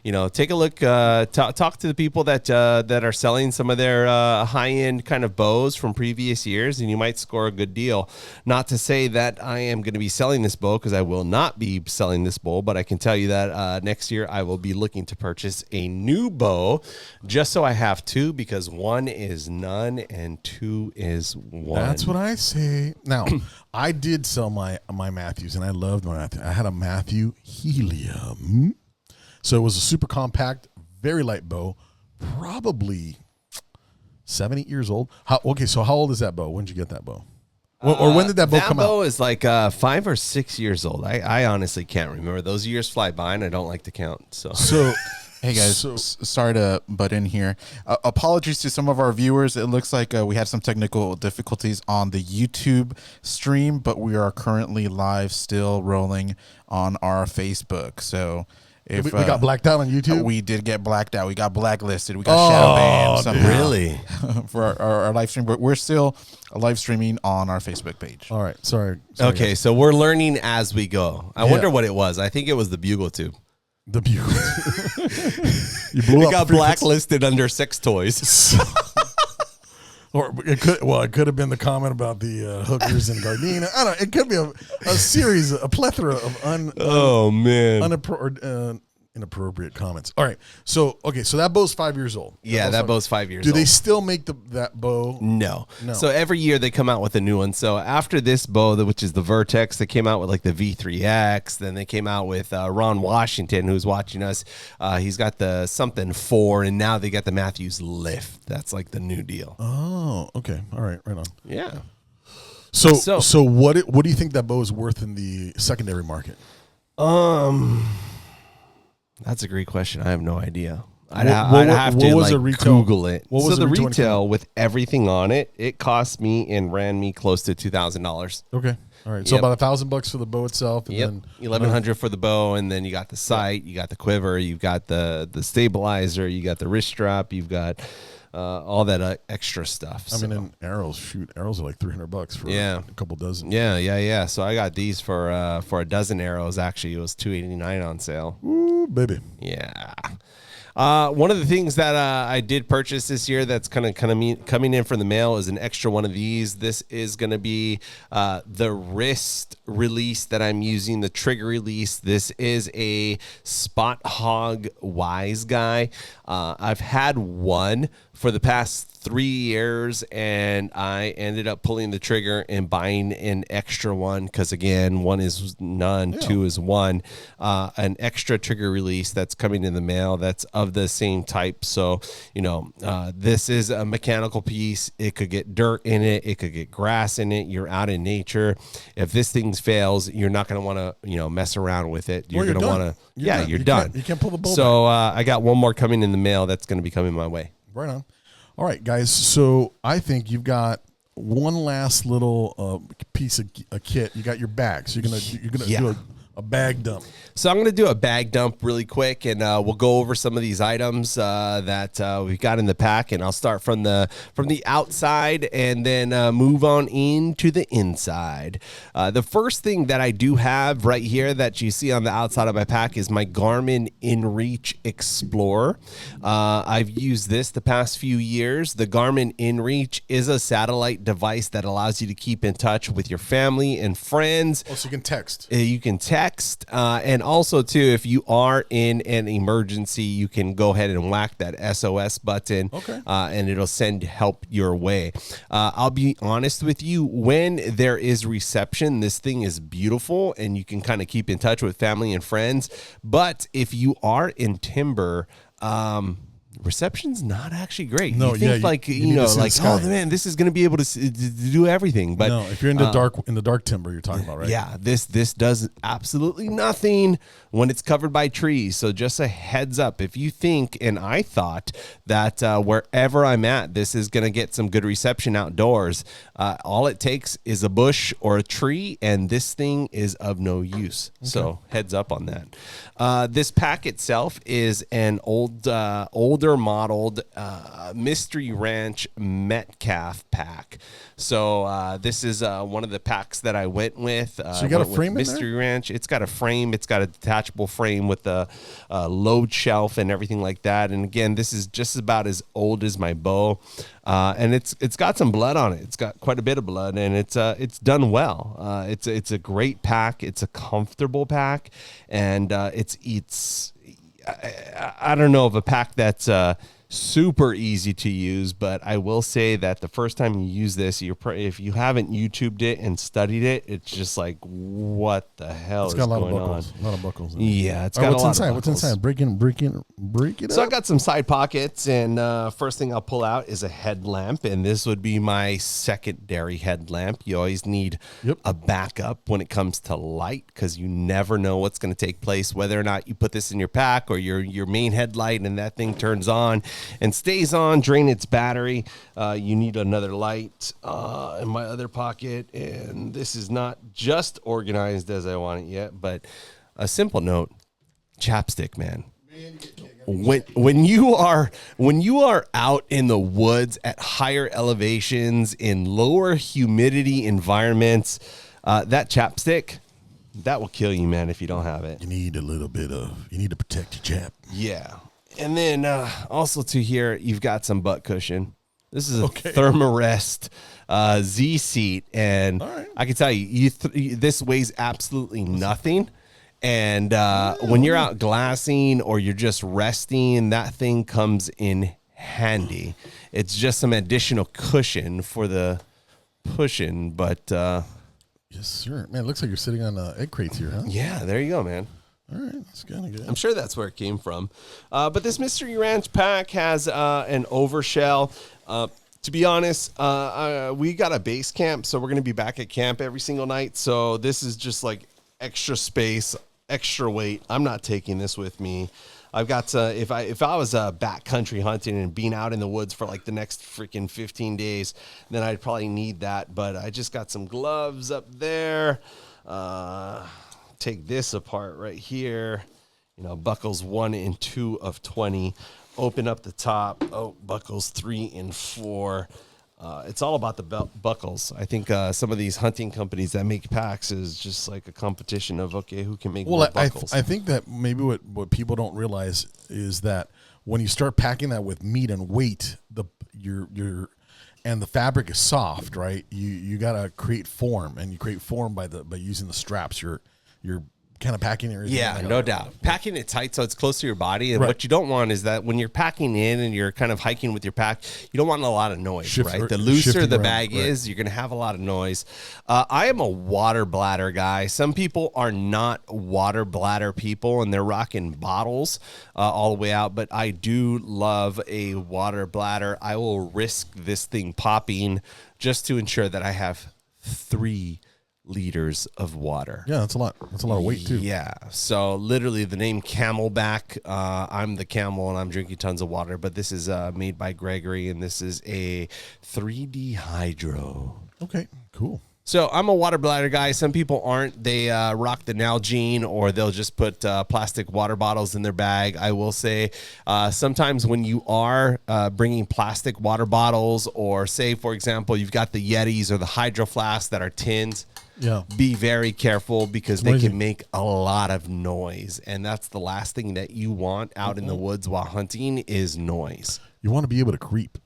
you know, take a look, talk to the people that are selling some of their high-end kind of bows from previous years, and you might score a good deal. Not to say that I am going to be selling this bow, because I will not be selling this bow, but I can tell you that next year I will be looking to purchase a new bow, just so I have two, because one is none and two is one. That's what I say. Now, I did sell my Mathews, and I loved my Mathews. I had a Mathew Helium. So it was a super compact, very light bow, probably 7, 8 years old. So how old is that bow? When did you get that bow? Or when did that bow come out? That bow is like 5 or 6 years old. I honestly can't remember. Those years fly by, and I don't like to count. So Hey guys, sorry to butt in here. Apologies to some of our viewers. It looks like we had some technical difficulties on the YouTube stream, but we are currently live, still rolling on our Facebook. So if we got blacked out on YouTube, we did get blacked out. We got blacklisted. We got shadow banned somehow. Really? For our live stream, but we're still live streaming on our Facebook page. all right. Sorry. Okay, guys. so we're learning as we go. I wonder what it was. I think it was the bugle tube. The bugle. You blew It got blacklisted under sex toys. Or it could have been the comment about the hookers in Gardena. I don't know. It could be a series, a plethora of inappropriate comments. All right. So that bow's 5 years old. That bow's 5 years Do old. they still make that bow? No. So every year they come out with a new one. So after this bow, which is the Vertex, they came out with like the V3X. Then they came out with Ron Washington, who's watching us. He's got the something 4, and now they got the Mathews Lift. That's like the new deal. Oh, okay. All right. Right on. Yeah. So what do you think that bow is worth in the secondary market? That's a great question. I have no idea. I'd have to Google it. What was the retail with everything on it? It cost me and ran me close to $2,000. Okay. All right. So about $1,000 for the bow itself. And then $1,100 for the bow, and then you got the sight, you got the quiver, you've got the stabilizer, you got the wrist strap, you've got all that extra stuff. I mean, and arrows are like $300 for a couple dozen. Yeah. So I got these for a dozen arrows. Actually, it was $289 on sale. Ooh, baby. Yeah. One of the things that I did purchase this year that's kind of coming in from the mail is an extra one of these. This is going to be the wrist release that I'm using, the trigger release. This is a Spot Hog Wise Guy. I've had one for the past 3 years, and I ended up pulling the trigger and buying an extra one because, again, 1 is none, 2 is 1. An extra trigger release that's coming in the mail that's of the same type. So, this is a mechanical piece. It could get dirt in it. It could get grass in it. You're out in nature. If this thing fails, you're not going to want to, mess around with it. You're going to want to, you're done. You can't pull the bow So I got one more coming in the mail that's going to be coming my way. Right on. All right, guys. So I think you've got one last little piece of a kit. You got your bag. So you're gonna do a bag dump. So I'm going to do a bag dump really quick, and we'll go over some of these items that we've got in the pack, and I'll start from the outside and then move on into the inside. The first thing that I do have right here that you see on the outside of my pack is my Garmin InReach Explorer. I've used this the past few years. The Garmin InReach is a satellite device that allows you to keep in touch with your family and friends. Oh, so you can text. You can text, and also too, if you are in an emergency, you can go ahead and whack that SOS button, and it'll send help your way. I'll be honest with you, when there is reception, this thing is beautiful, and you can kind of keep in touch with family and friends. But if you are in timber, reception's not actually great. No, you think oh man, this is going to be able to do everything. But no, if you're in the dark timber, you're talking about, right? Yeah, this does absolutely nothing when it's covered by trees. So just a heads up, if you think, and I thought that wherever I'm at, this is going to get some good reception outdoors. All it takes is a bush or a tree, and this thing is of no use. Okay. So heads up on that. This pack itself is an older modeled Mystery Ranch Metcalf pack. So this is one of the packs that I went with. So you got a frame in Mystery Ranch. It's got a frame. It's got a detachable frame with a load shelf and everything like that. And again, this is just about as old as my bow. And it's got some blood on it. It's got quite a bit of blood, and it's done well. It's a great pack. It's a comfortable pack, and it's I don't know of a pack that's super easy to use, but I will say that the first time you use this, if you haven't YouTubed it and studied it, it's just like, what the hell is going on? A lot of buckles. Yeah, it's got a lot of buckles. What's inside? Break it So up. I got some side pockets, and first thing I'll pull out is a headlamp, and this would be my secondary headlamp. You always need a backup when it comes to light, because you never know what's going to take place, whether or not you put this in your pack or your main headlight, and that thing turns on and stays on, drain its battery. You need another light in my other pocket, and this is not just organized as I want it yet, but a simple note, chapstick, man. When you are out in the woods at higher elevations in lower humidity environments, that chapstick, that will kill you, man, if you don't have it. You need to protect your chap. Yeah. And then also to here, you've got some butt cushion. This is a Thermarest Z seat, and I can tell you, this weighs absolutely nothing. And when you're out glassing or you're just resting, that thing comes in handy. It's just some additional cushion for the pushing, but yes, sir. Man, it looks like you're sitting on egg crates here, huh? Yeah, there you go, man. All right, that's kind of good. I'm sure that's where it came from. But this Mystery Ranch pack has an overshell. To be honest, we got a base camp, so we're going to be back at camp every single night. So this is just like extra space, extra weight. I'm not taking this with me. I've got if I was backcountry hunting and being out in the woods for like the next freaking 15 days, then I'd probably need that. But I just got some gloves up there. Take this apart right here, buckles 1 and 2 of 20, open up the top. Buckles 3 and 4. It's all about the buckles. I think some of these hunting companies that make packs is just like a competition of, who can make more buckles. I think that maybe what people don't realize is that when you start packing that with meat and weight, and the fabric is soft, right? You got to create form, and you create form by using the straps. You're kind of packing everything. Yeah, no doubt. Packing it tight so it's close to your body. And what you don't want is that when you're packing in and you're kind of hiking with your pack, you don't want a lot of noise, right? The looser the bag is, you're going to have a lot of noise. I am a water bladder guy. Some people are not water bladder people, and they're rocking bottles all the way out. But I do love a water bladder. I will risk this thing popping just to ensure that I have 3 liters of water. Yeah, that's a lot. That's a lot of weight too. Yeah. So literally the name Camelback, I'm the camel and I'm drinking tons of water, but this is made by Gregory, and this is a 3D Hydro. Okay, cool. So I'm a water bladder guy. Some people aren't. They rock the Nalgene, or they'll just put plastic water bottles in their bag. I will say sometimes when you are bringing plastic water bottles, or say, for example, you've got the Yetis or the Hydro Flasks that are tins, be very careful, because they can make a lot of noise. And that's the last thing that you want out in the woods while hunting is noise. You want to be able to creep.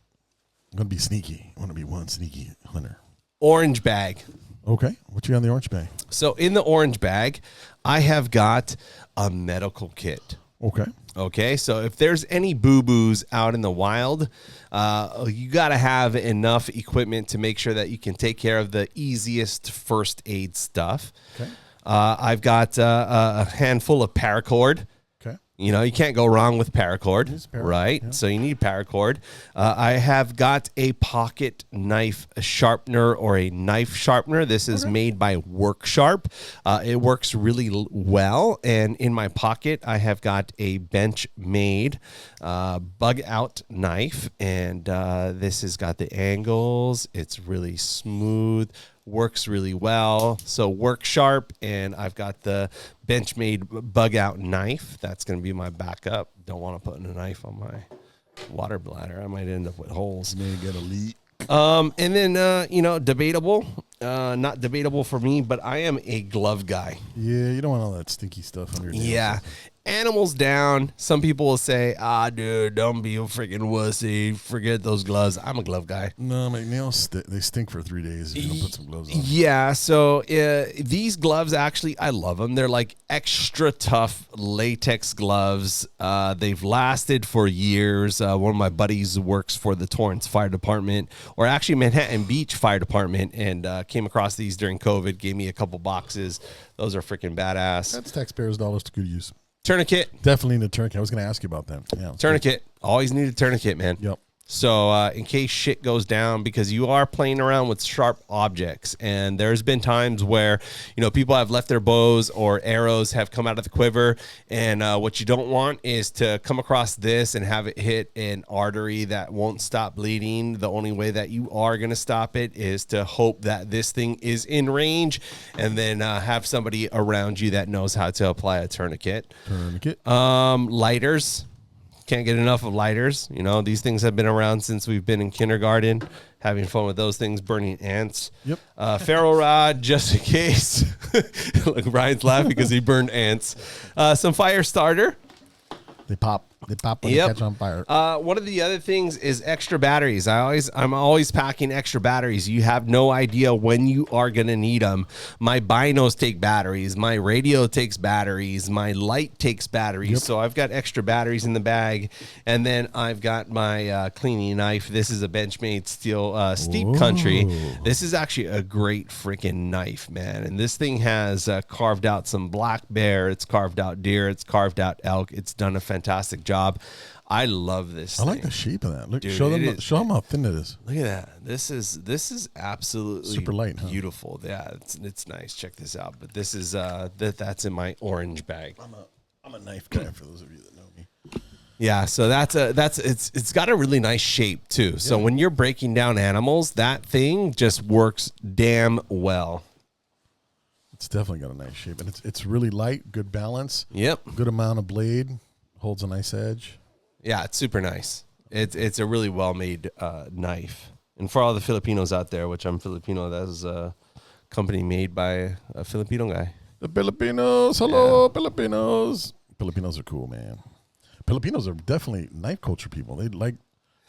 You want to be sneaky. You want to be one sneaky hunter. Orange bag. Okay. What you got in the orange bag? So in the orange bag, I have got a medical kit. Okay. So if there's any boo-boos out in the wild, you got to have enough equipment to make sure that you can take care of the easiest first aid stuff. Okay. I've got a handful of paracord. Okay. You can't go wrong with paracord, right? Yeah. So you need paracord. I have got a pocket knife sharpener, or a knife sharpener. This is made by Work Sharp. It works really well. And in my pocket, I have got a bench-made bug out knife. And this has got the angles. It's really smooth. Works really well. So Work Sharp, and I've got the Benchmade bug out knife. That's going to be my backup. Don't want to put a knife on my water bladder. I might end up with holes. You may get a leak. And then debatable. Not debatable for me, but I am a glove guy. Yeah, you don't want all that stinky stuff under your nails. Yeah. animals down. Some people will say, dude, don't be a freaking wussy. Forget those gloves. I'm a glove guy. No, my nails, they stink for 3 days if you don't put some gloves on. Yeah, so these gloves, actually, I love them. They're like extra tough latex gloves. They've lasted for years. One of my buddies works for the Torrance Fire Department, or actually Manhattan Beach Fire Department, and came across these during COVID, gave me a couple boxes. Those are freaking badass. That's taxpayers' dollars to good use. Tourniquet. Definitely need a tourniquet. I was going to ask you about that. Yeah. Tourniquet. Always need a tourniquet, man. Yep. So in case shit goes down, because you are playing around with sharp objects, and there's been times where, you know, people have left their bows or arrows have come out of the quiver, and what you don't want is to come across this and have it hit an artery that won't stop bleeding. The only way that you are going to stop it is to hope that this thing is in range, and then have somebody around you that knows how to apply a tourniquet. Lighters. Can't get enough of lighters. You know, these things have been around since we've been in kindergarten, having fun with those things, burning ants. Yep. Ferro rod, just in case. Look, Ryan's laughing because he burned ants. Some fire starter. They pop. They pop when they catch on fire. One of the other things is extra batteries. I'm always packing extra batteries. You have no idea when you are going to need them. My binos take batteries. My radio takes batteries. My light takes batteries. Yep. So I've got extra batteries in the bag. And then I've got my cleaning knife. This is a Benchmade steel Steep Country. This is actually a great freaking knife, man. And this thing has carved out some black bear. It's carved out deer. It's carved out elk. It's done a fantastic job. I love this thing. I like the shape of that. Look, dude, show them how thin it is. Look at that. This is absolutely super light, beautiful. Huh? Yeah, it's nice. Check this out. But this is that's in my orange bag. I'm a knife guy for those of you that know me. Yeah, so it's got a really nice shape too. So when you're breaking down animals, that thing just works damn well. It's definitely got a nice shape, and it's really light, good balance. Yep. Good amount of blade. Holds a nice edge. Yeah, it's super nice. It's a really well-made knife. And for all the Filipinos out there, which I'm Filipino, that is a company made by a Filipino guy. The Filipinos. Hello, Filipinos. Filipinos are cool, man. Filipinos are definitely knife culture people. They like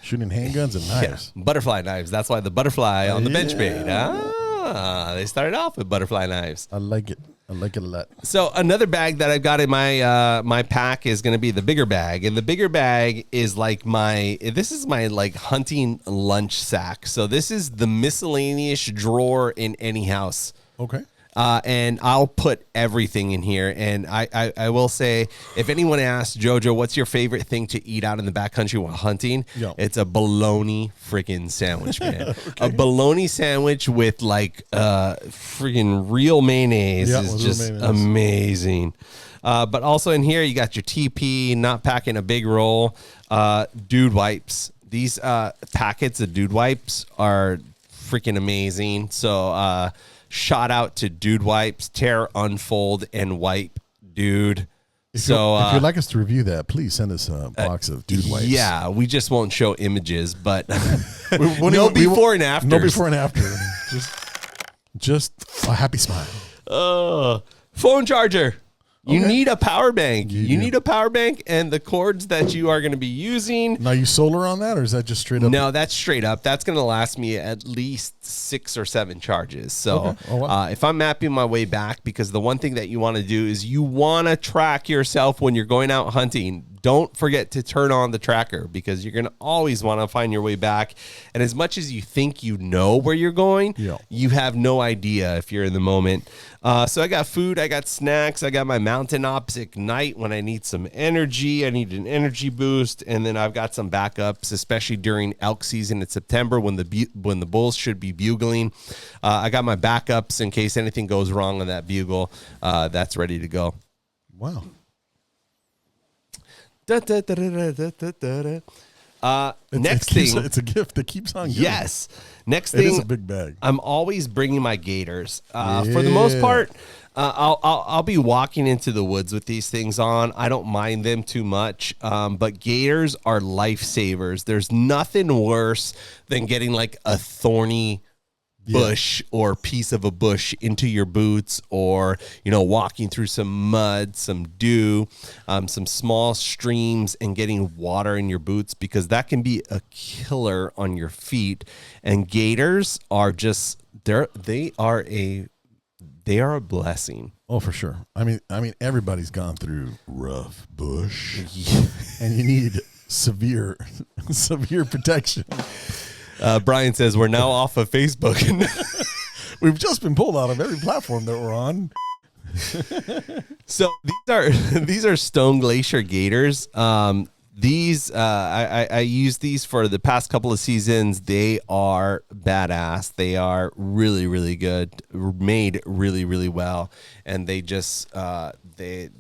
shooting handguns and knives. Yeah, butterfly knives. That's why the butterfly on the Benchmade. They started off with butterfly knives. I like it. I like it a lot. So another bag that I've got in my my pack is going to be the bigger bag, and the bigger bag is like this is my like hunting lunch sack. So this is the miscellaneous drawer in any house. Okay. And I'll put everything in here. And I will say, if anyone asks, Jojo, what's your favorite thing to eat out in the backcountry while hunting? Yo. It's a bologna freaking sandwich, man. Okay. A bologna sandwich with like freaking real mayonnaise is just amazing. But also in here, you got your TP, not packing a big roll. Dude wipes. These packets of dude wipes are freaking amazing. So, shout out to Dude Wipes, Tear, Unfold, and Wipe, dude. If you'd like us to review that, please send us a box of Dude Wipes. Yeah, we just won't show images, but no before and after. No before and after. just a happy smile. Phone charger. You Okay. need a power bank. You need a power bank, and the cords that you are going to be using. Now, you solar on that, or is that just straight up? No, that's straight up. That's going to last me at least 6 or 7 charges. So Okay. Oh, wow. if I'm mapping my way back, because the one thing that you want to do is you want to track yourself when you're going out hunting. Don't forget to turn on the tracker, because you're going to always want to find your way back. And as much as you think you know where you're going, you have no idea if you're in the moment. So I got food, I got snacks, I got my Mountain Ops Ignite when I need some energy. I need an energy boost, and then I've got some backups, especially during elk season in September when the bulls should be bugling. I got my backups in case anything goes wrong on that bugle. That's ready to go. Wow. Next thing, it's a gift that keeps on giving. Yes. Next thing, it is a big bag. I'm always bringing my gaiters. For the most part, I'll be walking into the woods with these things on. I don't mind them too much, but gaiters are lifesavers. There's nothing worse than getting like a thorny bush or piece of a bush into your boots, or walking through some mud, some dew, some small streams, and getting water in your boots, because that can be a killer on your feet. And gaiters are just they are a blessing. Oh, for sure. I mean everybody's gone through rough bush, and you need severe protection. Brian says we're now off of Facebook. We've just been pulled out of every platform that we're on. So these are Stone Glacier gaiters. These I used these for the past couple of seasons. They are badass. They are really, really good, made really, really well, and they just they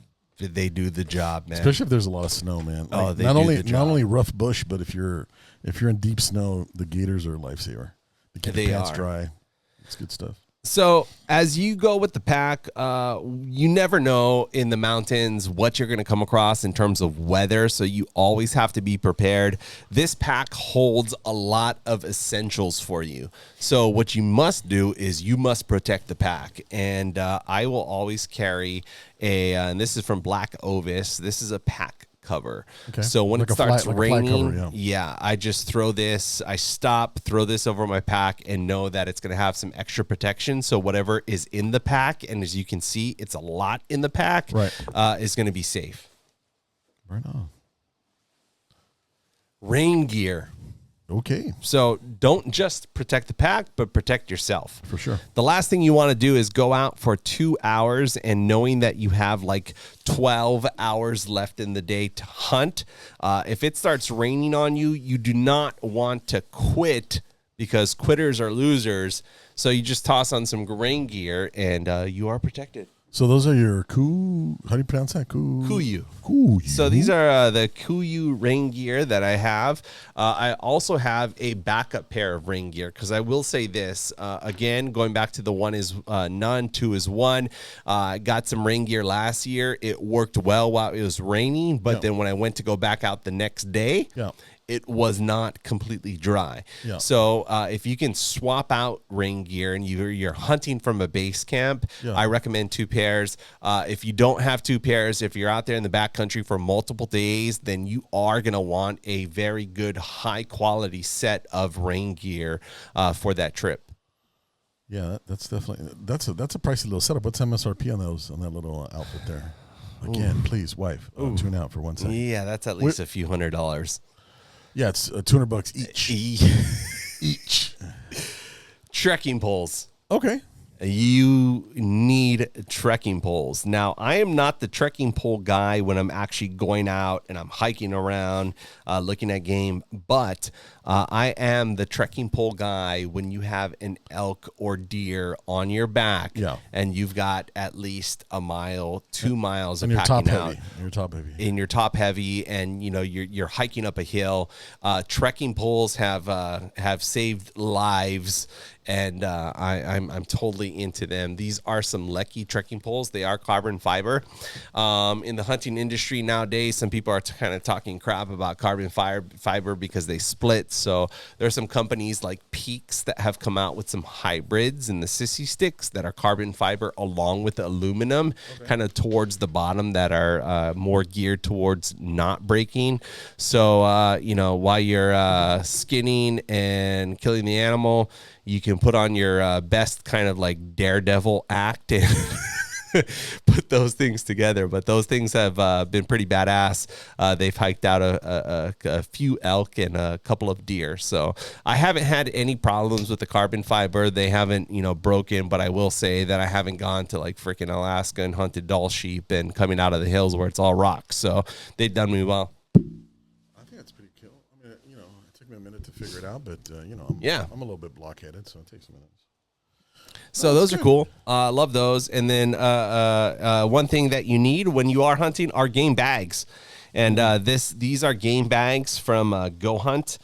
do the job, man. Especially if there's a lot of snow, man. Like, not only rough bush, but if you're in deep snow, the gaiters are a lifesaver. They keep the pants dry. It's good stuff. So as you go with the pack, you never know in the mountains what you're going to come across in terms of weather. So you always have to be prepared. This pack holds a lot of essentials for you. So what you must do is you must protect the pack. And I will always carry and this is from Black Ovis. This is a pack cover. Okay. So when it starts raining, cover, I just throw this, I stop, throw this over my pack, and know that it's going to have some extra protection. So whatever is in the pack, and as you can see, it's a lot in the pack, is going to be safe. Right on. Rain gear. Okay. So don't just protect the pack, but protect yourself. For sure. The last thing you want to do is go out for 2 hours and knowing that you have like 12 hours left in the day to hunt. If it starts raining on you, you do not want to quit, because quitters are losers. So you just toss on some rain gear and you are protected. So those are your how do you pronounce that? Kuiu. Kuiu. So these are the Kuiu rain gear that I have. I also have a backup pair of rain gear, because I will say this, again, going back to the 1 is none, 2 is 1. I got some rain gear last year. It worked well while it was raining, but then when I went to go back out the next day, it was not completely dry. Yeah. So if you can swap out rain gear and you're hunting from a base camp, I recommend 2 pairs. If you don't have 2 pairs, if you're out there in the backcountry for multiple days, then you are going to want a very good, high quality set of rain gear for that trip. Yeah, that's definitely that's a pricey little setup. What's MSRP on that little outfit there? Again, please, wife, tune out for 1 second. Yeah, that's at least a few $100s. Yeah, it's $200 each. Each. Trekking poles. Okay. You need trekking poles. Now, I am not the trekking pole guy when I'm actually going out and I'm hiking around, looking at game, but I am the trekking pole guy when you have an elk or deer on your back, and you've got at least a mile, 2 miles of packing out. You're top heavy. And you're top heavy, and you're hiking up a hill. Trekking poles have saved lives. And I'm totally into them. These are some Lecky trekking poles. They are carbon fiber. In the hunting industry nowadays, some people are kind of talking crap about carbon fiber because they split. So there are some companies like Peaks that have come out with some hybrids and the sissy sticks that are carbon fiber along with aluminum, kind of towards the bottom, that are more geared towards not breaking. So while you're skinning and killing the animal, you can put on your best kind of like daredevil act and put those things together. But those things have been pretty badass. They've hiked out a few elk and a couple of deer. So I haven't had any problems with the carbon fiber. They haven't, broken. But I will say that I haven't gone to like freaking Alaska and hunted doll sheep and coming out of the hills where it's all rock. So they've done me well. A minute to figure it out, but I'm a little bit blockheaded, so it takes a minute. So those are cool. Love those. And then one thing that you need when you are hunting are game bags, and these are game bags from Go Hunt.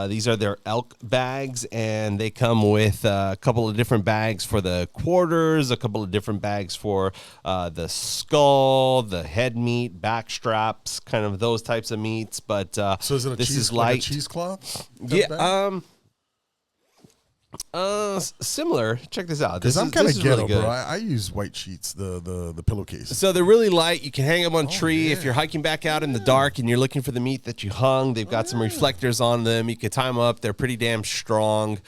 These are their elk bags, and they come with a couple of different bags for the quarters, a couple of different bags for the skull, the head meat, back straps, kind of those types of meats. But so is it a cheesecloth? Yeah. Similar. Check this out. Because I'm kind of ghetto, really bro. I use white sheets, the pillowcase. So they're really light. You can hang them on a tree if you're hiking back out in the dark and you're looking for the meat that you hung. They've got some reflectors on them. You can tie them up. They're pretty damn strong.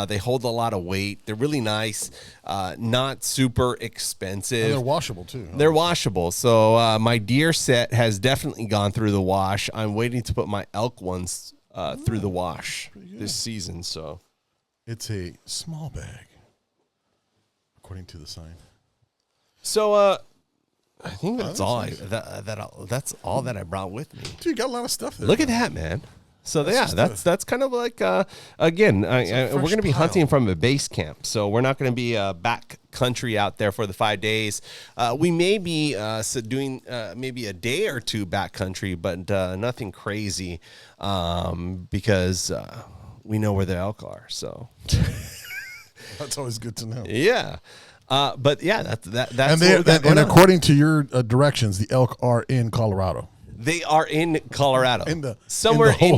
They hold a lot of weight. They're really nice. Not super expensive. And they're washable too. Huh? They're washable. So my deer set has definitely gone through the wash. I'm waiting to put my elk ones through the wash this season. So. It's a small bag, according to the sign. So, I think that's all. Nice. That's all that I brought with me. Dude, you got a lot of stuff there. Look at that, man. So that's kind of like again, we're going to be hunting from a base camp, so we're not going to be back country out there for the 5 days. We may be doing maybe a day or two back country, but nothing crazy because. We know where the elk are, so that's always good to know. Yeah, but yeah, that's and according to your directions, the elk are in Colorado. They are in Colorado, in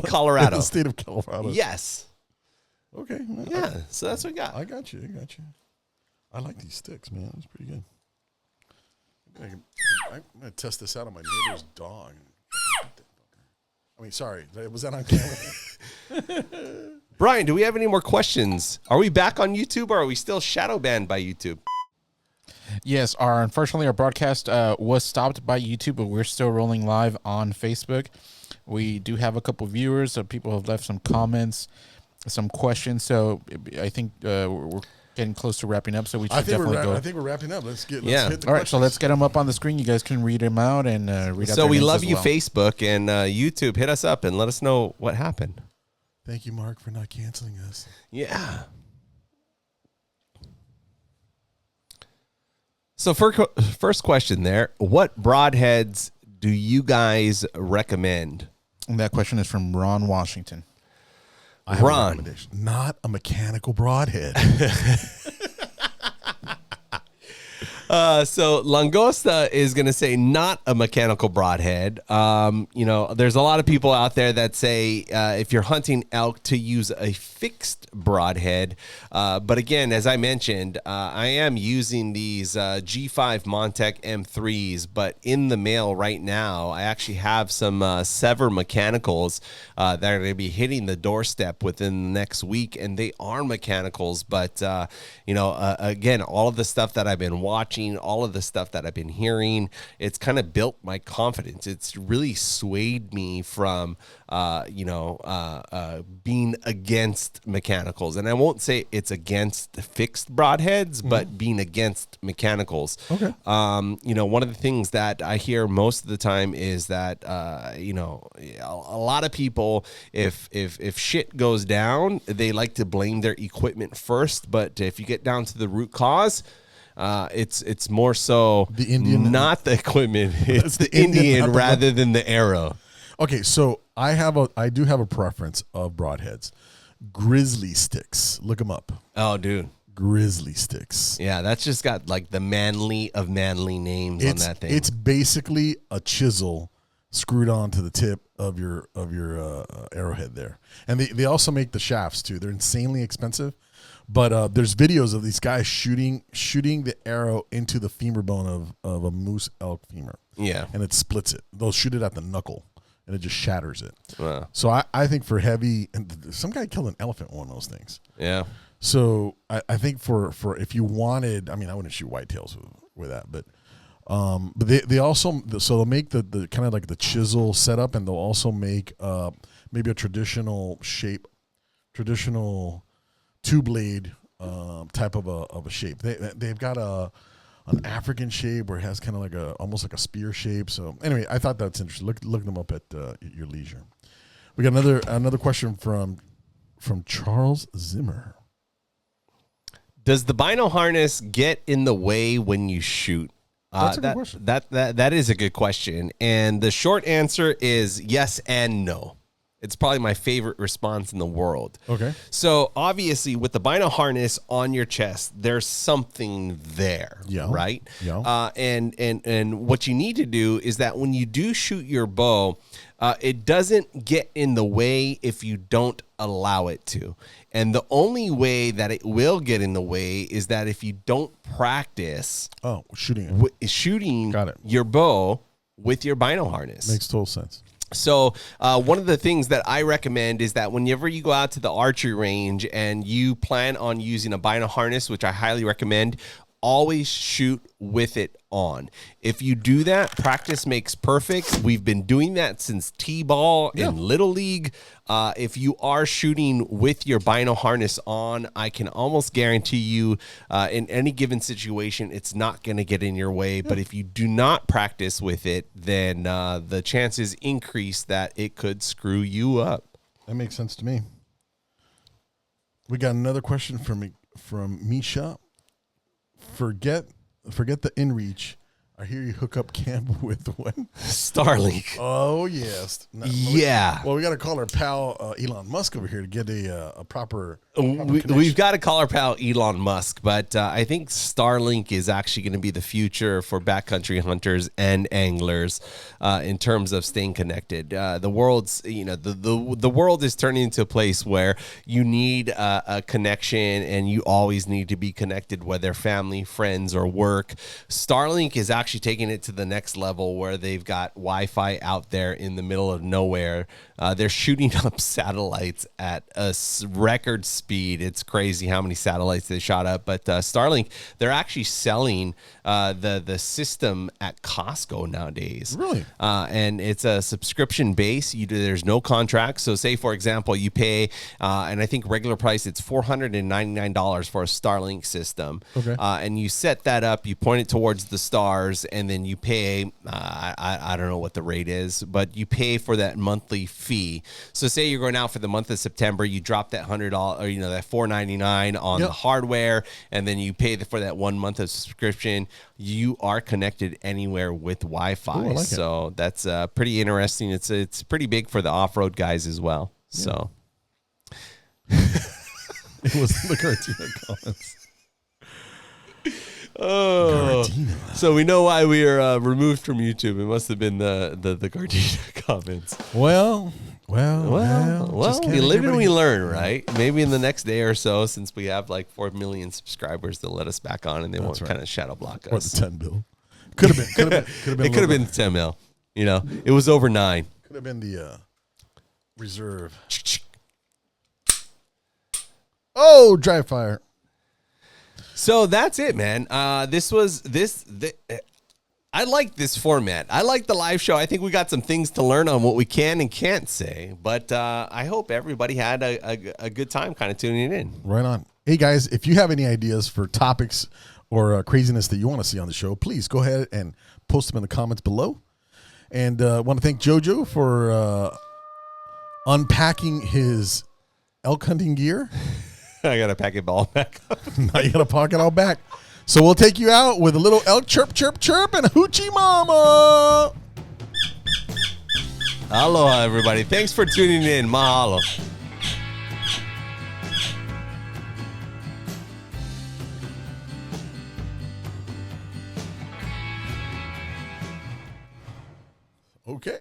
Colorado, in the state of Colorado. Yes. Okay. Yeah. So that's what we got. I got you. I like these sticks, man. That's pretty good. I'm gonna test this out on my neighbor's dog. I mean, sorry, was that on camera? Brian, do we have any more questions? Are we back on YouTube or are we still shadow banned by YouTube? Yes, unfortunately our broadcast was stopped by YouTube, but we're still rolling live on Facebook. We do have a couple viewers, so people have left some comments, some questions. So I think we're getting close to wrapping up, so we should definitely go. I think we're wrapping up. Let's hit the All right, questions. so let's get them up on the screen. You guys can read them out and read out So we love as you, well. Facebook and YouTube. Hit us up and let us know what happened. Thank you, Mark, for not canceling us. Yeah. So first question there, what broadheads do you guys recommend? And that question is from Ron Washington. I have a recommendation. Not a mechanical broadhead. So Langosta is going to say not a mechanical broadhead. There's a lot of people out there that say if you're hunting elk to use a fixed broadhead. But again, as I mentioned, I am using these G5 Montec M3s, but in the mail right now, I actually have some Sever mechanicals that are going to be hitting the doorstep within the next week, and they are mechanicals. But, again, all of the stuff that I've been watching, all of the stuff that I've been hearing, it's kind of built my confidence. It's really swayed me from, being against mechanicals. And I won't say it's against fixed broadheads, but being against mechanicals. Okay. One of the things that I hear most of the time is that, a lot of people, if shit goes down, they like to blame their equipment first. But if you get down to the root cause, it's more so the Indian, not the equipment. It's the Indian rather than the arrow. Okay, so I do have a preference of broadheads. Grizzly sticks. Look them up. Oh, dude. Grizzly sticks. Yeah, that's just got like the manly of manly names on that thing. It's basically a chisel screwed onto the tip of your arrowhead there. And they also make the shafts too. They're insanely expensive. But there's videos of these guys shooting the arrow into the femur bone of a moose elk femur. Yeah. And it splits it. They'll shoot it at the knuckle, and it just shatters it. Wow. So I think for heavy, and some guy killed an elephant with one of those things. Yeah. So I think for if you wanted, I mean, I wouldn't shoot whitetails with that, but they also, so they'll make the kind of like the chisel setup, and they'll also make maybe a traditional two blade type of a shape. They've got an African shape where it has kind of like almost like a spear shape. So anyway, I thought that's interesting. Look them up at your leisure. We got another question from Charles Zimmer. Does the Bino harness get in the way when you shoot? That's a good question. That is a good question, and the short answer is yes and no. It's probably my favorite response in the world. Okay. So obviously with the Bino harness on your chest, there's something there, right? Yeah. And what you need to do is that when you do shoot your bow, it doesn't get in the way if you don't allow it to. And the only way that it will get in the way is that if you don't practice shooting your bow with your Bino harness. Makes total sense. So one of the things that I recommend is that whenever you go out to the archery range and you plan on using a Bino harness, which I highly recommend, always shoot with it on. If you do that, practice makes perfect. We've been doing that since T-ball in Little League. If you are shooting with your Bino harness on, I can almost guarantee you in any given situation, it's not going to get in your way. But if you do not practice with it, then the chances increase that it could screw you up. That makes sense to me. We got another question from Misha. Forget the inReach. I hear you hook up camp with what? Starlink. Oh, yes. Well, we got to call our pal Elon Musk over here to get a proper We've got to call our pal Elon Musk, but I think Starlink is actually going to be the future for backcountry hunters and anglers in terms of staying connected. The world's, the world is turning into a place where you need a connection and you always need to be connected, whether family, friends, or work. Starlink is actually taking it to the next level where they've got Wi-Fi out there in the middle of nowhere. They're shooting up satellites at a record speed. It's crazy how many satellites they shot up. But Starlink, they're actually selling the system at Costco nowadays. Really? And it's a subscription base. There's no contract. So say, for example, you pay, and I think regular price, it's $499 for a Starlink system. Okay. And you set that up, you point it towards the stars, and then you pay, I don't know what the rate is, but you pay for that monthly fee. So say you're going out for the month of September, you drop that $100 or that $499 on the hardware, and then you pay for that 1 month of subscription. You are connected anywhere with Wi-Fi. Ooh, so that's pretty interesting. It's pretty big for the off-road guys as well. Yeah. So it was the Gardena comments. Oh, Gardena. So we know why we are removed from YouTube. It must have been the Gardena comments. Well, we live and we learn, right? Maybe in the next day or so, since we have like 4 million subscribers, they'll let us back on and they won't kind of shadow block us. Or the 10 bill. Could have been. It could have been 10 mil. It was over 9. Could have been the reserve. Oh, dry fire. So that's it, man. I like this format. I like the live show. I think we got some things to learn on what we can and can't say. But I hope everybody had a good time kind of tuning in. Right on. Hey, guys, if you have any ideas for topics or craziness that you want to see on the show, please go ahead and post them in the comments below. And I want to thank Jojo for unpacking his elk hunting gear. I got to pack it all back up. Now you got to pack it all back. So we'll take you out with a little elk chirp, chirp, chirp, and a hoochie mama. Aloha, everybody. Thanks for tuning in. Mahalo. Okay.